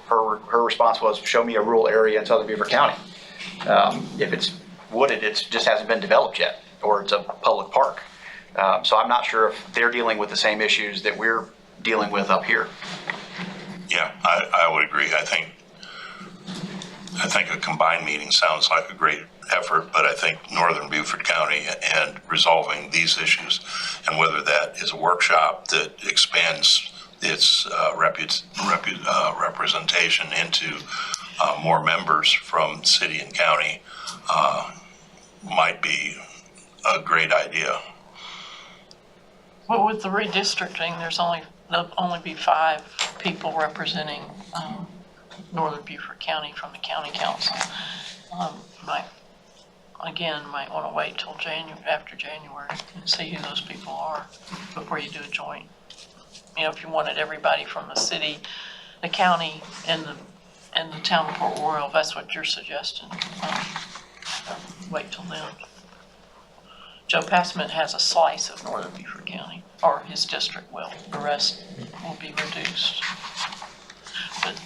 Speaker 5: her response was, show me a rural area in Southern Beaufort County. If it's wooded, it just hasn't been developed yet, or it's a public park. So I'm not sure if they're dealing with the same issues that we're dealing with up here.
Speaker 10: Yeah, I would agree. I think a combined meeting sounds like a great effort, but I think Northern Beaufort County and resolving these issues, and whether that is a workshop that expands its representation into more members from city and county, might be a great idea.
Speaker 4: Well, with the redistricting, there'll only be 5 people representing Northern Beaufort County from the county council. Might want to wait till after January and see who those people are before you do a joint. You know, if you wanted everybody from the city, the county, and the town of Port Royal, if that's what you're suggesting, wait till then. Joe Passman has a slice of Northern Beaufort County, or his district will. The rest will be reduced. But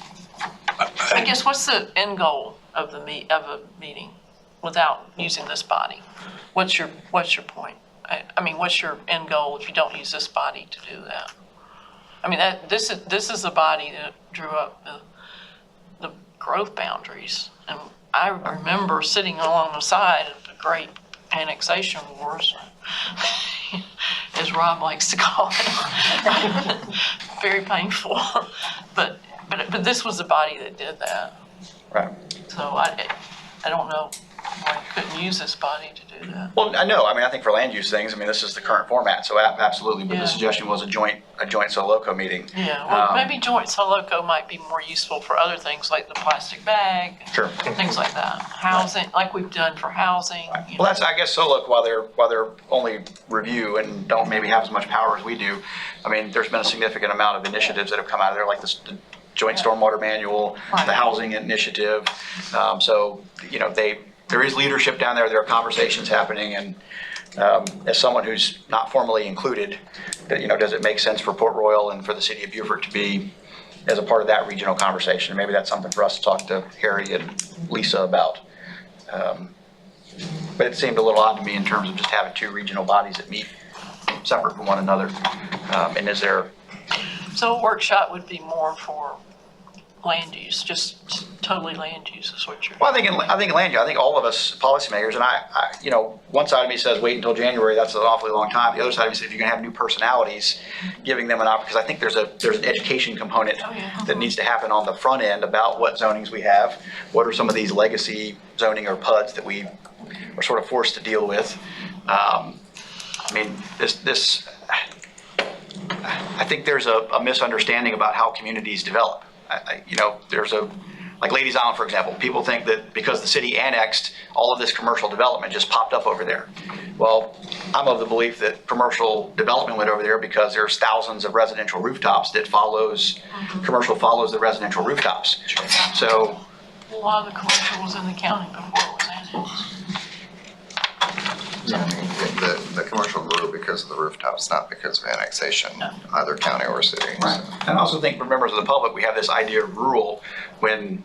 Speaker 4: I guess what's the end goal of a meeting without using this body? What's your point? I mean, what's your end goal if you don't use this body to do that? I mean, this is the body that drew up the growth boundaries, and I remember sitting along the side of the great annexation wars, as Rob likes to call it. Very painful, but this was the body that did that.
Speaker 5: Right.
Speaker 4: So I don't know why you couldn't use this body to do that.
Speaker 5: Well, I know. I mean, I think for land use things, I mean, this is the current format, so absolutely. But
Speaker 4: Yeah.
Speaker 5: the suggestion was a joint SoLoco meeting.
Speaker 4: Yeah, well, maybe joint SoLoco might be more useful for other things like the plastic bag,
Speaker 5: Sure.
Speaker 4: things like that. Housing, like we've done for housing. You
Speaker 5: Well, that's, I guess, SoLoco, while they're only review and don't maybe have as much power as we do. I mean, there's been a significant amount of initiatives that have come out of there, like the Joint Stormwater Manual, the Housing Initiative. So, you know, there is leadership down there. There are conversations happening, and as someone who's not formally included, that, you know, does it make sense for Port Royal and for the city of Beaufort to be as a part of that regional conversation? Maybe that's something for us to talk to Harry and Lisa about. But it seemed a little odd to me in terms of just having 2 regional bodies that meet separate from one another. And is there?
Speaker 4: So a workshop would be more for land use, just totally land use is what you're.
Speaker 5: Well, I think land use, I think all of us policymakers, and I, you know, one side of me says wait until January, that's an awfully long time. The other side of me says if you're gonna have new personalities, giving them an opportunity, because I think there's an education component that needs to happen on the front end about what zonings we have. What are some of these legacy zoning or PUDs that we are sort of forced to deal with? I mean, I think there's a misunderstanding about how communities develop. You know, like Ladies Island, for example, people think that because the city annexed, all of this commercial development just popped up over there. Well, I'm of the belief that commercial development went over there because there's thousands of residential rooftops that commercial follows the residential rooftops. So
Speaker 4: A lot of the commercial was in the county before it was annexed.
Speaker 14: Yeah, I mean, the commercial grew because of the rooftops, not because of annexation, either county or city.
Speaker 5: Right. And I also think for members of the public, we have this idea of rural when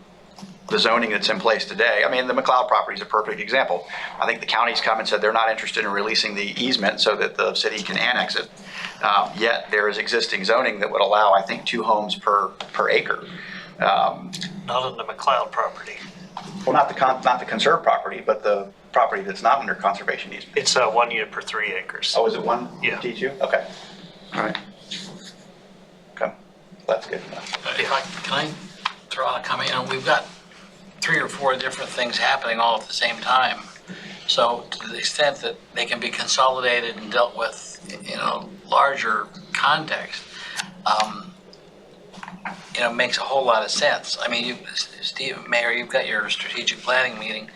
Speaker 5: the zoning that's in place today. I mean, the McLeod property is a perfect example. I think the county's come and said they're not interested in releasing the easement so that the city can annex it. Yet there is existing zoning that would allow, I think, 2 homes per acre.
Speaker 12: Not on the McLeod property.
Speaker 5: Well, not the conserved property, but the property that's not under conservation easement.
Speaker 12: It's 1 unit per 3 acres.
Speaker 5: Oh, is it 1
Speaker 12: Yeah.
Speaker 5: T2? Okay. All right. Okay. That's good enough.
Speaker 1: Can I throw out a comment? You know, we've got 3 or 4 different things happening all at the same time. So to the extent that they can be consolidated and dealt with, you know, larger context, you know, makes a whole lot of sense. I mean, Steve, Mayor, you've got your strategic planning meeting.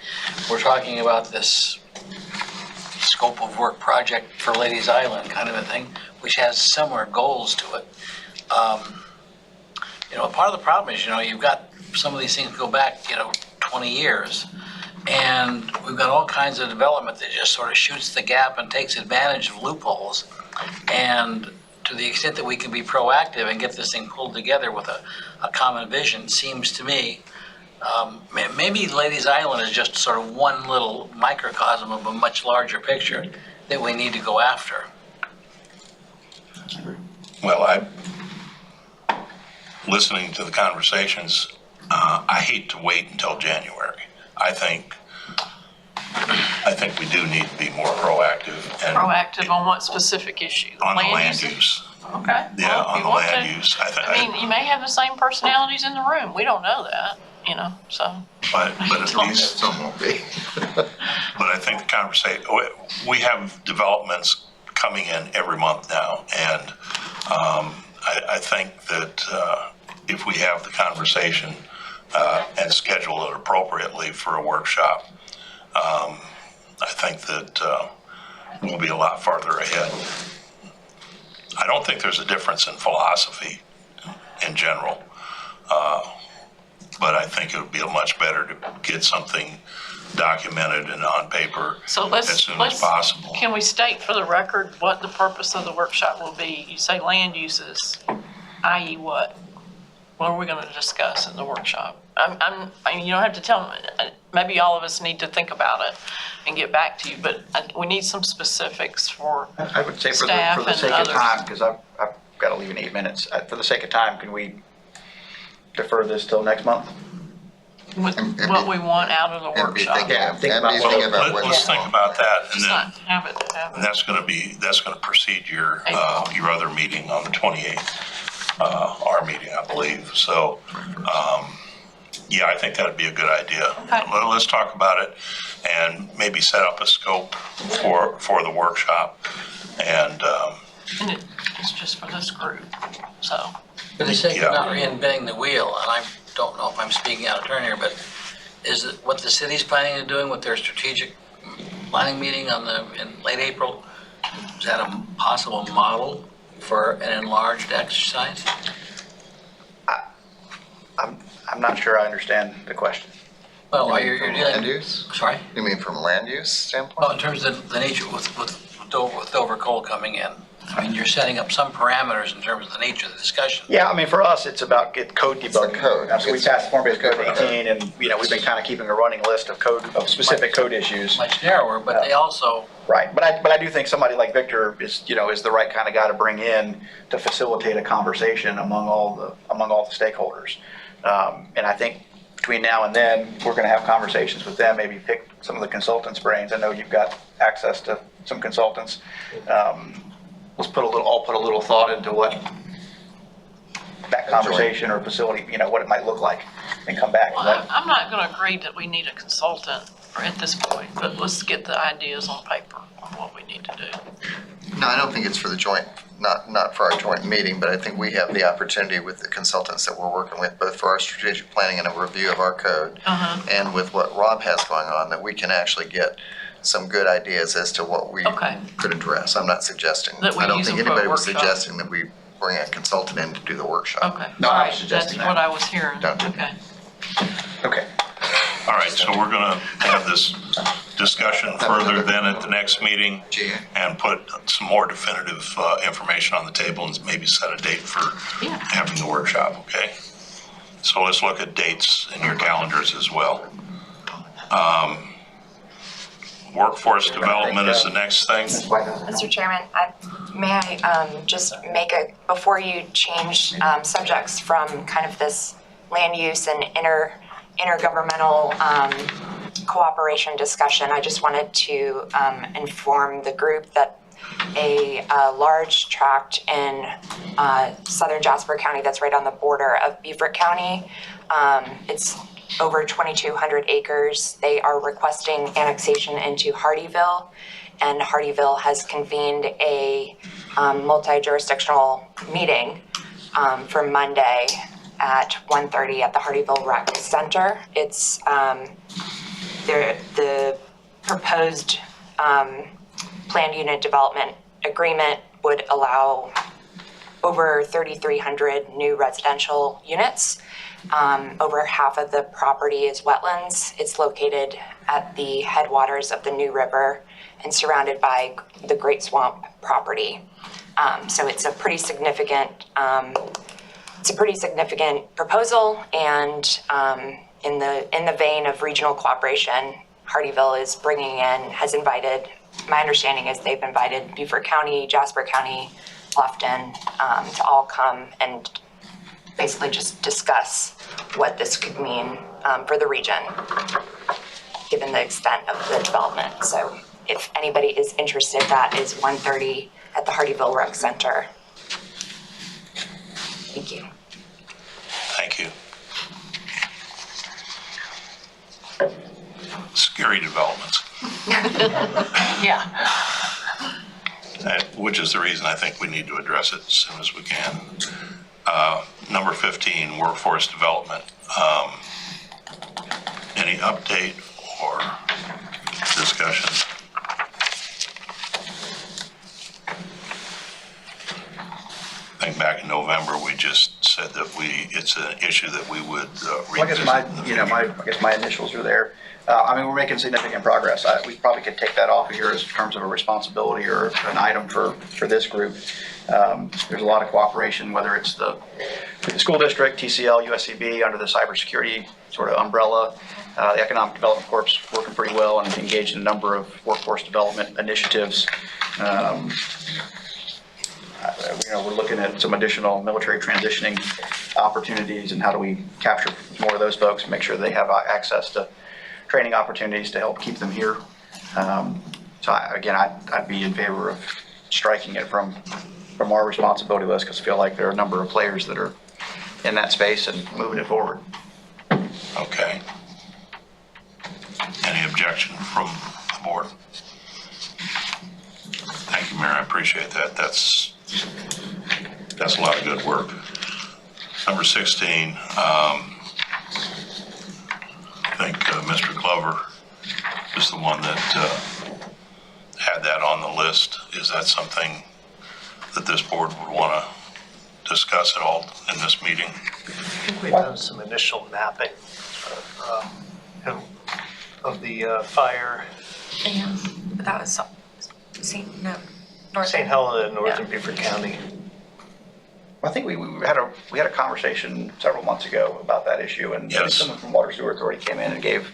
Speaker 1: We're talking about this scope of work project for Ladies Island kind of a thing, which has similar goals to it. You know, part of the problem is, you know, you've got some of these things go back, you know, 20 years, and we've got all kinds of development that just sort of shoots the gap and takes advantage of loopholes. And to the extent that we can be proactive and get this thing pulled together with a common vision, seems to me, maybe Ladies Island is just sort of one little microcosm of a much larger picture that we need to go after.
Speaker 10: Well, listening to the conversations, I hate to wait until January. I think we do need to be more proactive. And
Speaker 4: Proactive on what specific issue?
Speaker 10: on the land use.
Speaker 4: Okay.
Speaker 10: Yeah,
Speaker 4: Well, if
Speaker 10: on
Speaker 4: you
Speaker 10: the
Speaker 4: want
Speaker 10: land
Speaker 4: to.
Speaker 10: use.
Speaker 4: I mean, you may have the same personalities in the room. We don't know that, you know, so.
Speaker 10: But at least
Speaker 14: some won't be.
Speaker 10: But I think the conversation, we have developments coming in every month now, and I think that if we have the conversation and schedule it appropriately for a workshop, I think that we'll be a lot farther ahead. I don't think there's a difference in philosophy in general, but I think it would be much better to get something documented and on paper
Speaker 4: So
Speaker 10: as soon as possible.
Speaker 4: Can we state for the record what the purpose of the workshop will be? You say land uses, i.e. what? What are we going to discuss in the workshop? I mean, you don't have to tell me. Maybe all of us need to think about it and get back to you, but we need some specifics for
Speaker 5: I would say for
Speaker 4: staff
Speaker 5: the
Speaker 4: and
Speaker 5: sake of
Speaker 4: others.
Speaker 5: time, because I've got to leave in 8 minutes. For the sake of time, can we defer this till next month?
Speaker 4: With what we want out of the workshop.
Speaker 5: Yeah, think about
Speaker 10: Let's think about that, and
Speaker 4: Just
Speaker 10: then
Speaker 4: not have it.
Speaker 10: and that's going to precede your other meeting on the 28th, our meeting, I believe. So, yeah, I think that'd be a good idea.
Speaker 4: Okay.
Speaker 10: Let's talk about it and maybe set up a scope for the workshop. And
Speaker 4: It's just for this group, so.
Speaker 1: For the sake of not reinventing the wheel, and I don't know if I'm speaking out of turn here, but is it what the city's planning on doing with their strategic planning meeting in late April? Is that a possible model for an enlarged exercise?
Speaker 5: I'm not sure I understand the question.
Speaker 1: Well,
Speaker 14: You're
Speaker 1: dealing.
Speaker 14: land use?
Speaker 1: Sorry?
Speaker 14: You mean from land use standpoint?
Speaker 1: Well, in terms of the nature with Dover Coal coming in, I mean, you're setting up some parameters in terms of the nature of the discussion.
Speaker 5: Yeah, I mean, for us, it's about get code debugging.
Speaker 14: code.
Speaker 5: So we passed form-based code 18, and, you know, we've been kind of keeping a running list of specific code issues.
Speaker 1: Much narrower, but they also.
Speaker 5: Right, but I do think somebody like Victor is the right kind of guy to bring in to facilitate a conversation among all the stakeholders. And I think between now and then, we're going to have conversations with them, maybe pick some of the consultants' brains. I know you've got access to some consultants. Let's all put a little thought into what that conversation or facility, what it might look like, and come back.
Speaker 4: Well, I'm not going to agree that we need a consultant at this point, but let's get the ideas on paper on what we need to do.
Speaker 14: No, I don't think it's for the joint, not for our joint meeting, but I think we have the opportunity with the consultants that we're working with, both for our strategic planning and a review of our code, and with what Rob has going on, that we can actually get some good ideas as to what we could address. I'm not suggesting, I don't think anybody was suggesting that we bring a consultant in to do the workshop.
Speaker 4: Okay.
Speaker 5: No,
Speaker 4: All
Speaker 5: I
Speaker 4: right,
Speaker 5: was suggesting
Speaker 4: that's what I was hearing.
Speaker 14: Don't do
Speaker 4: Okay.
Speaker 5: Okay.
Speaker 10: All right, so we're going to have this discussion further then at the next meeting and put some more definitive information on the table and maybe set a date for having the workshop, okay? So let's look at dates in your calendars as well. Workforce development is the next thing.
Speaker 16: Mr. Chairman, may I just make before you change subjects from kind of this land use and intergovernmental cooperation discussion, I just wanted to inform the group that a large tract in southern Jasper County that's right on the border of Beaufort County, it's over 2,200 acres. They are requesting annexation into Hardyville, and Hardyville has convened a multi-jurisdictional meeting for Monday at 1:30 at the Hardyville Rec Center. It's the proposed planned unit development agreement would allow over 3,300 new residential units. Over half of the property is wetlands. It's located at the headwaters of the New River and surrounded by the Great Swamp property. So it's a pretty significant proposal, and in the vein of regional cooperation, Hardyville is has invited, my understanding is they've invited Beaufort County, Jasper County, Bluffton to all come and basically just discuss what this could mean for the region, given the extent of the development. So if anybody is interested, that is 1:30 at the Hardyville Rec Center. Thank you.
Speaker 10: Thank you. Scary developments.
Speaker 4: Yeah.
Speaker 10: Which is the reason I think we need to address it as soon as we can. Number 15, workforce development. Any update or discussion? I think back in November, we just said that it's an issue that we would
Speaker 5: Well, I guess my initials are there. I mean, we're making significant progress. We probably could take that off of here as terms of a responsibility or an item for this group. There's a lot of cooperation, whether it's the school district, TCL, USCB, under the cybersecurity sort of umbrella. The Economic Development Corp's working pretty well and engaged in a number of workforce development initiatives. We're looking at some additional military transitioning opportunities and how do we capture more of those folks and make sure they have access to training opportunities to help keep them here. So I'd be in favor of striking it from our responsibility list because I feel like there are a number of players that are in that space and moving it forward.
Speaker 10: Okay. Any objection from the board? Thank you, Mayor. I appreciate that. That's a lot of good work. Number 16, I think Mr. Glover is the one that had that on the list. Is that something that this board would want to discuss at all in this meeting?
Speaker 12: I think we've done some initial mapping of the fire.
Speaker 16: Yeah, but that was
Speaker 12: St. Helena and Northern Beaufort County.
Speaker 5: I think we had a conversation several months ago about that issue, and someone from Water Sewer Authority came in and gave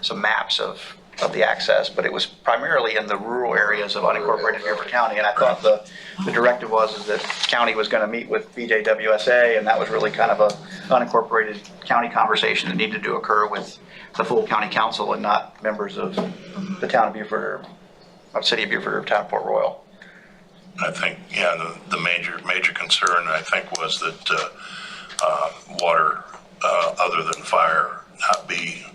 Speaker 5: some maps of the access, but it was primarily in the rural areas of unincorporated Beaufort County, and I thought the directive was that county was going to meet with BJWSA, and that was really kind of a unincorporated county conversation that needed to occur with the full county council and not members of the town of Beaufort or of city of Beaufort or town of Port Royal.
Speaker 10: I think, the major concern, I think, was that water, other than fire, not be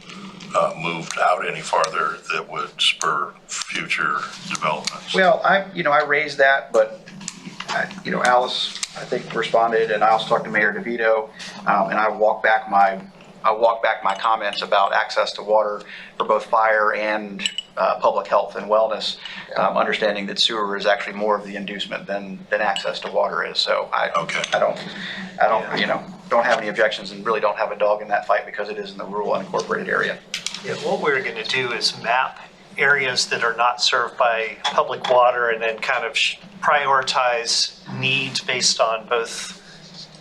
Speaker 10: moved out any farther that would spur future developments.
Speaker 5: Well, I raised that, but, Alice, I think, responded, and I also talked to Mayor DeVito, and I walked back my comments about access to water for both fire and public health and wellness, understanding that sewer is actually more of the inducement than access to water is. So I don't have any objections and really don't have a dog in that fight because it is in the rural unincorporated area.
Speaker 12: Yeah, what we're going to do is map areas that are not served by public water and then kind of prioritize needs based on both,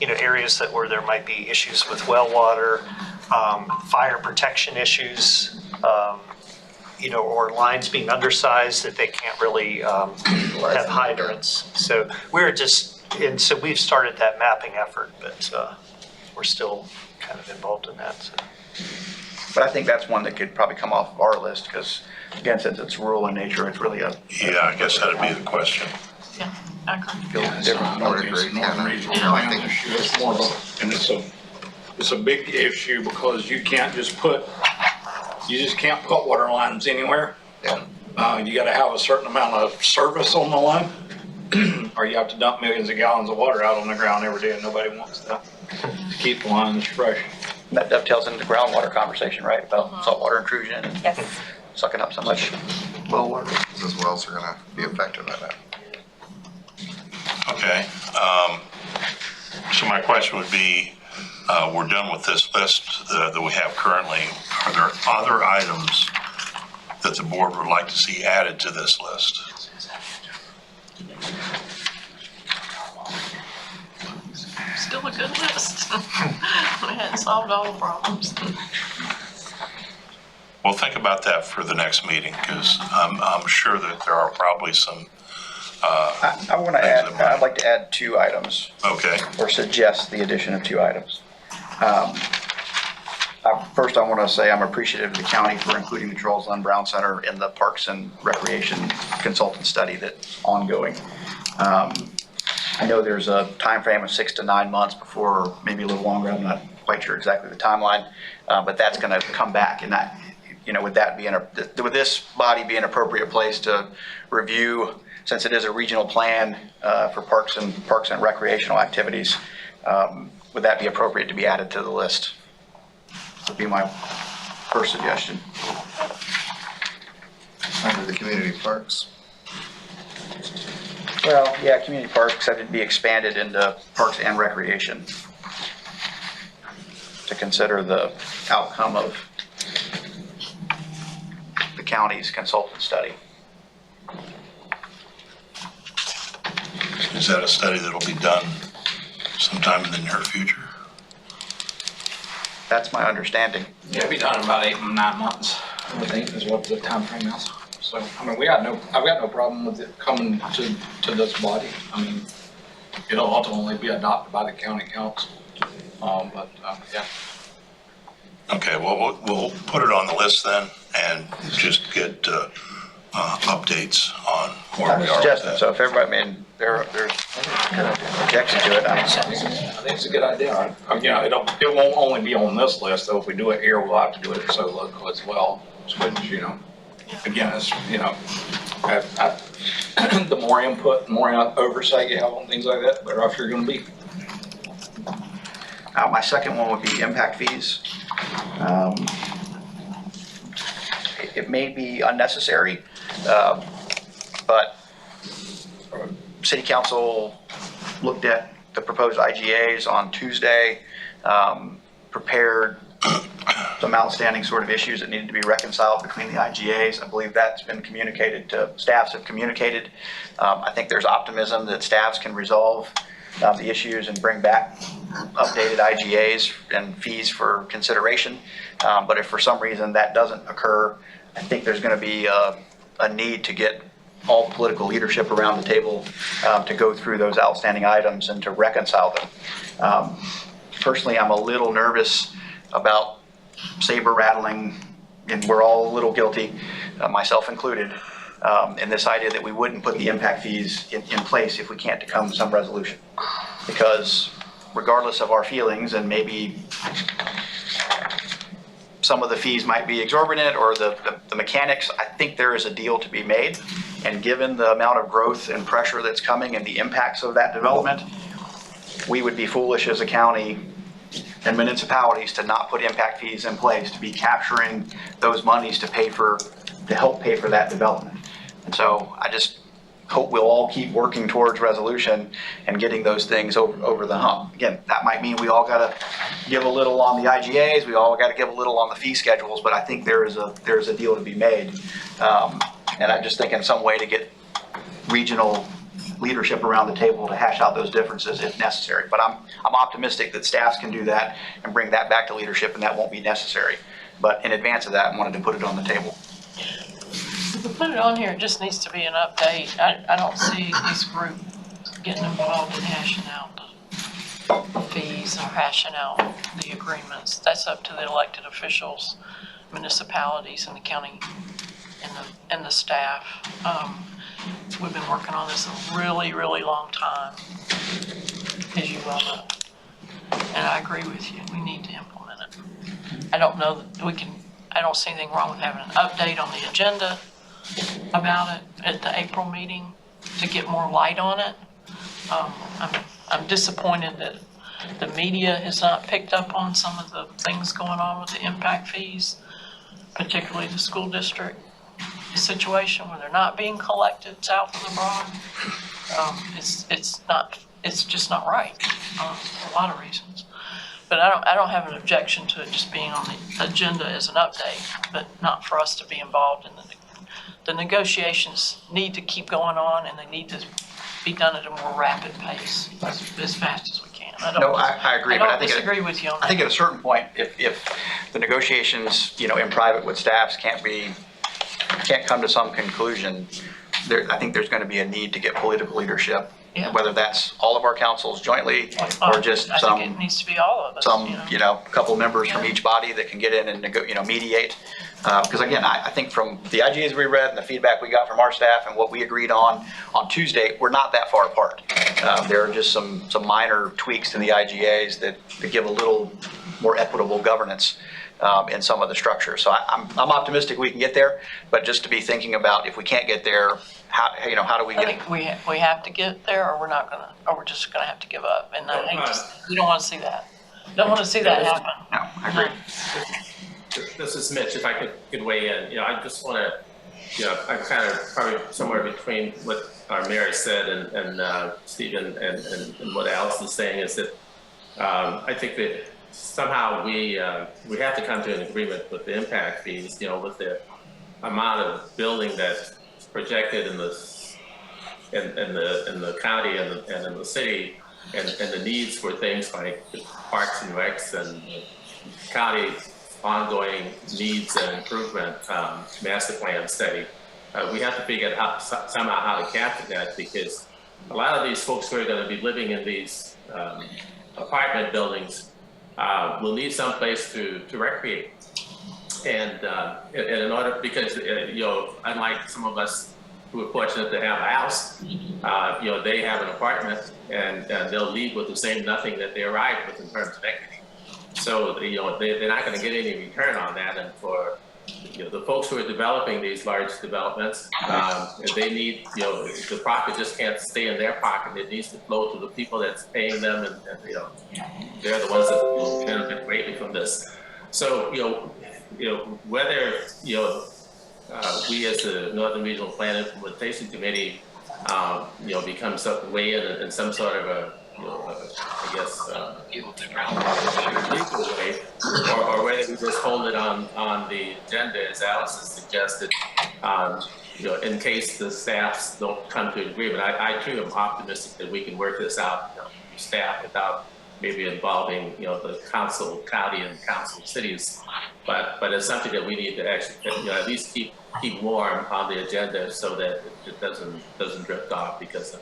Speaker 12: areas where there might be issues with well water, fire protection issues, or lines being undersized that they can't really have hydrants. So so we've started that mapping effort, but we're still kind of involved in that. So.
Speaker 5: But I think that's one that could probably come off of our list because, again, since it's rural in nature, it's really a.
Speaker 10: Yeah, I guess that'd be the question.
Speaker 4: Yeah, I agree.
Speaker 14: I would agree, I think
Speaker 18: It's more of a, and it's a big issue because you just can't put water lines anywhere.
Speaker 14: Yeah.
Speaker 18: You gotta have a certain amount of service on the line, or you have to dump millions of gallons of water out on the ground every day and nobody wants that to keep the lines fresh.
Speaker 5: That dovetails into the groundwater conversation, right? About saltwater intrusion and
Speaker 16: Yes.
Speaker 5: sucking up so much well water.
Speaker 14: those wells are gonna be affected by that.
Speaker 10: Okay. So my question would be, we're done with this list that we have currently. Are there other items that the board would like to see added to this list?
Speaker 4: Still a good list. We hadn't solved all the problems.
Speaker 10: Well, think about that for the next meeting, because I'm sure that there are probably some.
Speaker 5: I want to add, I'd like to add 2 items.
Speaker 10: Okay.
Speaker 5: Or suggest the addition of 2 items. First, I want to say I'm appreciative of the county for including the Charles Lynn Brown Center in the Parks and Recreation consultant study that's ongoing. I know there's a time frame of 6 to 9 months before, maybe a little longer, I'm not quite sure exactly the timeline, but that's going to come back, and that, would that be would this body be an appropriate place to review, since it is a regional plan for parks and recreational activities, would that be appropriate to be added to the list? Would be my first suggestion.
Speaker 14: Under the community parks.
Speaker 5: Well, yeah, community parks, except it'd be expanded into parks and recreation to consider the outcome of the county's consultant study.
Speaker 10: Is that a study that'll be done sometime in the near future?
Speaker 5: That's my understanding.
Speaker 18: Yeah, it'll be done in about 8 to 9 months, I think is what the time frame is. So, I mean, I've got no problem with it coming to this body. I mean, it'll ultimately be adopted by the county council. Yeah.
Speaker 10: Okay, well, we'll put it on the list then and just get updates on where we are with that.
Speaker 5: So if everybody, I mean, there's objection to it,
Speaker 18: I think it's a good idea. It won't only be on this list, though. If we do it here, we'll have to do it so local as well. Which, again, it's, the more input, the more oversight you have on things like that, the better off you're going to be.
Speaker 5: My second one would be impact fees. It may be unnecessary, but City Council looked at the proposed IGAs on Tuesday, prepared some outstanding sort of issues that needed to be reconciled between the IGAs. I believe that's been communicated to, staffs have communicated. I think there's optimism that staffs can resolve the issues and bring back updated IGAs and fees for consideration. But if for some reason that doesn't occur, I think there's going to be a need to get all political leadership around the table to go through those outstanding items and to reconcile them. Personally, I'm a little nervous about saber rattling, and we're all a little guilty, myself included, in this idea that we wouldn't put the impact fees in place if we can't come to some resolution. Because regardless of our feelings, and maybe some of the fees might be exorbitant or the mechanics, I think there is a deal to be made. And given the amount of growth and pressure that's coming and the impacts of that development, we would be foolish as a county and municipalities to not put impact fees in place, to be capturing those monies to help pay for that development. And so I just, hope we'll all keep working towards resolution and getting those things over the hump. Again, that might mean we all gotta give a little on the IGAs, we all gotta give a little on the fee schedules, but I think there's a deal to be made. And I'm just thinking some way to get regional leadership around the table to hash out those differences if necessary. But I'm optimistic that staffs can do that and bring that back to leadership, and that won't be necessary. But in advance of that, I wanted to put it on the table.
Speaker 4: If we put it on here, it just needs to be an update. I don't see this group getting involved in hashing out the fees or hashing out the agreements. That's up to the elected officials, municipalities, and the county and the staff. We've been working on this a really, really long time, as you well know. And I agree with you, we need to implement it. I don't know that I don't see anything wrong with having an update on the agenda about it at the April meeting to get more light on it. I'm disappointed that the media has not picked up on some of the things going on with the impact fees, particularly the school district situation where they're not being collected south of the Broad. It's just not right for a lot of reasons. But I don't have an objection to it just being on the agenda as an update, but not for us to be involved in the negotiations. Need to keep going on, and they need to be done at a more rapid pace, as fast as we can.
Speaker 5: I agree.
Speaker 4: I don't disagree with you on that.
Speaker 5: I think at a certain point, if the negotiations, in private with staffs can't come to some conclusion, I think there's going to be a need to get political leadership, whether that's all of our councils jointly or just
Speaker 4: I think it needs to be all of us.
Speaker 5: Couple members from each body that can get in and mediate. Because again, I think from the IGAs we read and the feedback we got from our staff and what we agreed on Tuesday, we're not that far apart. There are just some minor tweaks to the IGAs that give a little more equitable governance in some of the structure. So I'm optimistic we can get there, but just to be thinking about if we can't get there, how do we get?
Speaker 4: I think we have to get there, or we're just gonna have to give up. And we don't want to see that. Don't want to see that happen.
Speaker 5: No, I agree.
Speaker 17: This is Mitch. If I could weigh in, I just want to, I'm kind of probably somewhere between what our mayor said and Stephen and what Alice is saying is that I think that somehow we have to come to an agreement with the impact fees, with the amount of building that's projected in the county and in the city, and the needs for things like parks and recs and county ongoing needs and improvement master plan study. We have to figure out somehow how to capture that, because a lot of these folks who are going to be living in these apartment buildings will need some place to recreate. And in order, because unlike some of us who are fortunate to have a house, they have an apartment, and they'll leave with the same nothing that they arrived with in terms of equity. So they're not going to get any return on that. And for the folks who are developing these large developments, they need the profit just can't stay in their pocket. It needs to flow to the people that's paying them, and they're the ones that will benefit greatly from this. So whether we as the Northern Regional Plan Implementation Committee become some way in some sort of a I guess legal way, or whether we just hold it on the agenda as Alice has suggested, in case the staffs don't come to an agreement. I too am optimistic that we can work this out, staff, without maybe involving the council, county, and council cities, but it's something that we need to actually at least keep warm on the agenda so that it doesn't drift off because of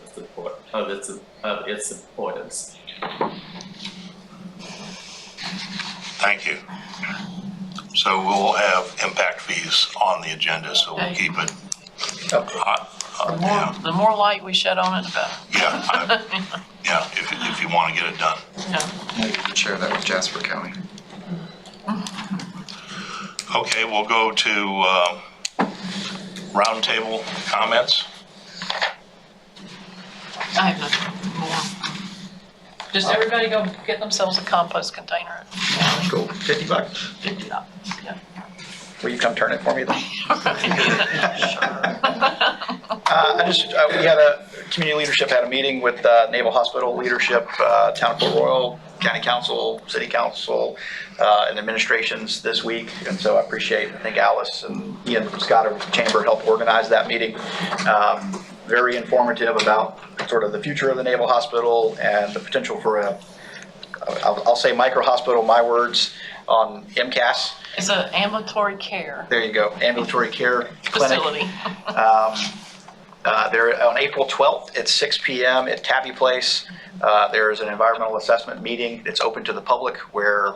Speaker 17: its importance.
Speaker 10: Thank you. So we'll have impact fees on the agenda, so we'll keep it hot.
Speaker 4: The more light we shed on it, the better.
Speaker 10: Yeah, if you want to get it done.
Speaker 14: Maybe we can share that with Jasper County.
Speaker 10: Okay, we'll go to roundtable comments.
Speaker 4: I have nothing more. Just everybody go get themselves a compost container.
Speaker 5: Cool. $50.
Speaker 4: $50, yeah.
Speaker 5: Will you come turn it for me then?
Speaker 4: Sure.
Speaker 5: We had community leadership had a meeting with Naval Hospital leadership, Town of Port Royal, County Council, City Council, and administrations this week. And so I think Alice and Ian Scott of the Chamber helped organize that meeting. Very informative about sort of the future of the Naval Hospital and the potential for I'll say micro hospital, my words, on MCAS.
Speaker 4: It's an ambulatory care
Speaker 5: There you go, ambulatory care clinic.
Speaker 4: facility.
Speaker 5: They're on April 12th at 6 p.m. at Tabby Place. There is an environmental assessment meeting that's open to the public where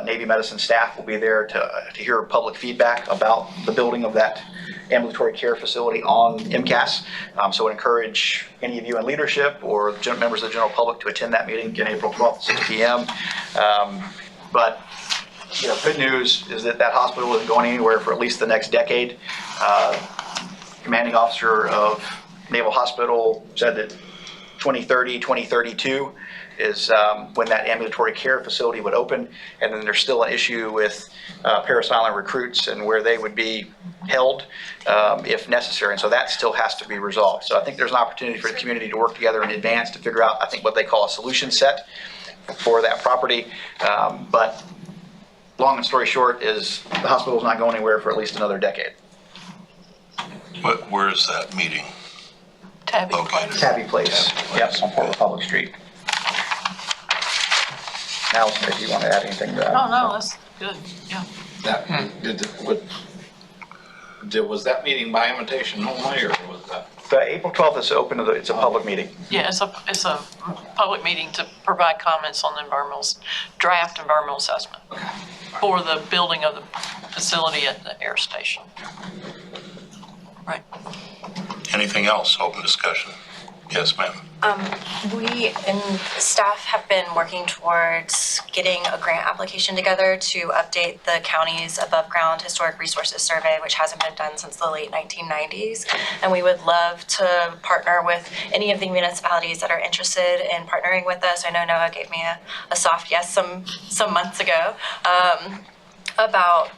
Speaker 5: Navy medicine staff will be there to hear public feedback about the building of that ambulatory care facility on MCAS. So I encourage any of you in leadership or members of the general public to attend that meeting again April 12th at 6 p.m. But good news is that hospital isn't going anywhere for at least the next decade. Commanding officer of Naval Hospital said that 2030, 2032 is when that ambulatory care facility would open. And then there's still an issue with Parris Island recruits and where they would be held if necessary. And so that still has to be resolved. So I think there's an opportunity for the community to work together in advance to figure out, I think, what they call a solution set for that property. But long and story short is the hospital's not going anywhere for at least another decade.
Speaker 10: Where is that meeting?
Speaker 4: Tabby Place.
Speaker 5: Tabby Place, yes, on Port Republic Street. Now, if you want to add anything to that.
Speaker 4: Oh, no, that's good, yeah.
Speaker 18: Was that meeting by invitation only, or was that?
Speaker 5: The April 12th is open to it's a public meeting.
Speaker 4: Yeah, it's a public meeting to provide comments on the draft environmental assessment for the building of the facility at the air station. Right.
Speaker 10: Anything else? Open discussion. Yes, ma'am.
Speaker 19: We and staff have been working towards getting a grant application together to update the county's above ground historic resources survey, which hasn't been done since the late 1990s. And we would love to partner with any of the municipalities that are interested in partnering with us. I know Noah gave me a soft yes some months ago about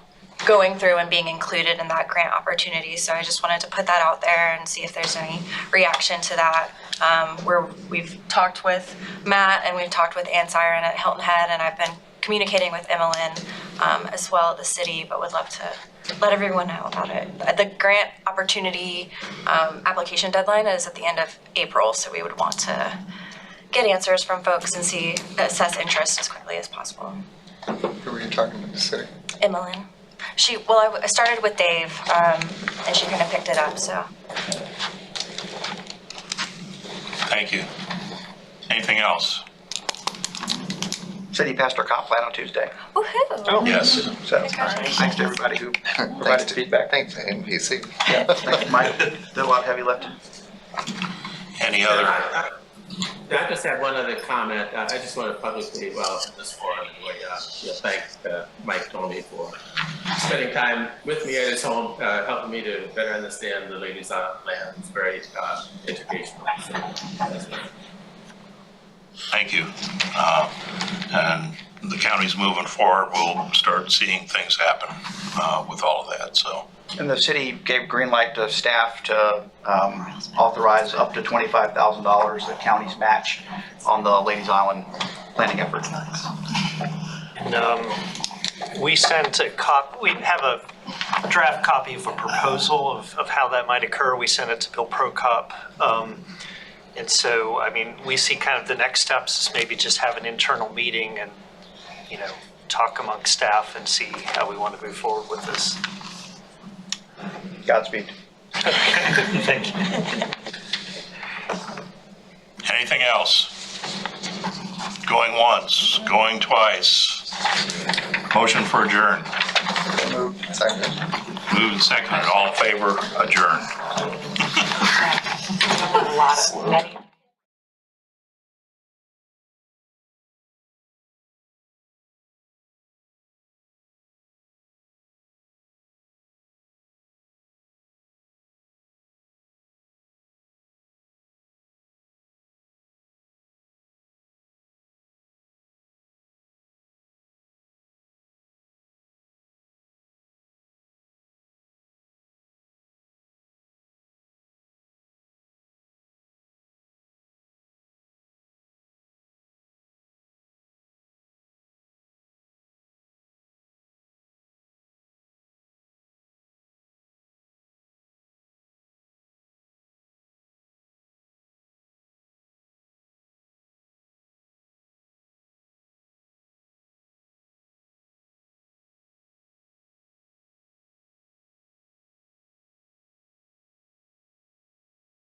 Speaker 19: going through and being included in that grant opportunity. So I just wanted to put that out there and see if there's any reaction to that. We've talked with Matt and we've talked with Ann Siren at Hilton Head, and I've been communicating with Emmeline as well at the city, but would love to let everyone know about it. The grant opportunity application deadline is at the end of April, so we would want to get answers from folks and assess interest as quickly as possible.
Speaker 14: Who were you talking to, the city?
Speaker 19: Emmeline. I started with Dave, and she kind of picked it up, so.
Speaker 10: Thank you. Anything else?
Speaker 5: City passed our comp plan on Tuesday.
Speaker 19: Woohoo!
Speaker 5: Oh,
Speaker 10: yes.
Speaker 5: So, thanks to everybody who provided feedback.
Speaker 14: Thanks to NPC.
Speaker 5: Yeah, thank you, Mike. Did a lot of heavy lifting.
Speaker 10: Any other?
Speaker 17: I just have one other comment. I just want to publicly, well, in this forum, anyway, thank Mike Tony for spending time with me at his home, helping me to better understand the Ladies Island land. It's very educational. So, that's it.
Speaker 10: Thank you. And the county's moving forward. We'll start seeing things happen with all of that. So.
Speaker 5: And the city gave green light to staff to authorize up to $25,000 the county's match on the Ladies Island planning effort.
Speaker 12: And we sent we have a draft copy of a proposal of how that might occur. We sent it to Bill Prokop. And so, I mean, we see kind of the next steps is maybe just have an internal meeting and, talk among staff and see how we want to move forward with this.
Speaker 5: Godspeed.
Speaker 12: Thank you.
Speaker 10: Anything else? Going once, going twice. Motion for adjourn.
Speaker 14: Moved, seconded.
Speaker 10: Moved and seconded. All in favor, adjourn.
Speaker 16: A lot of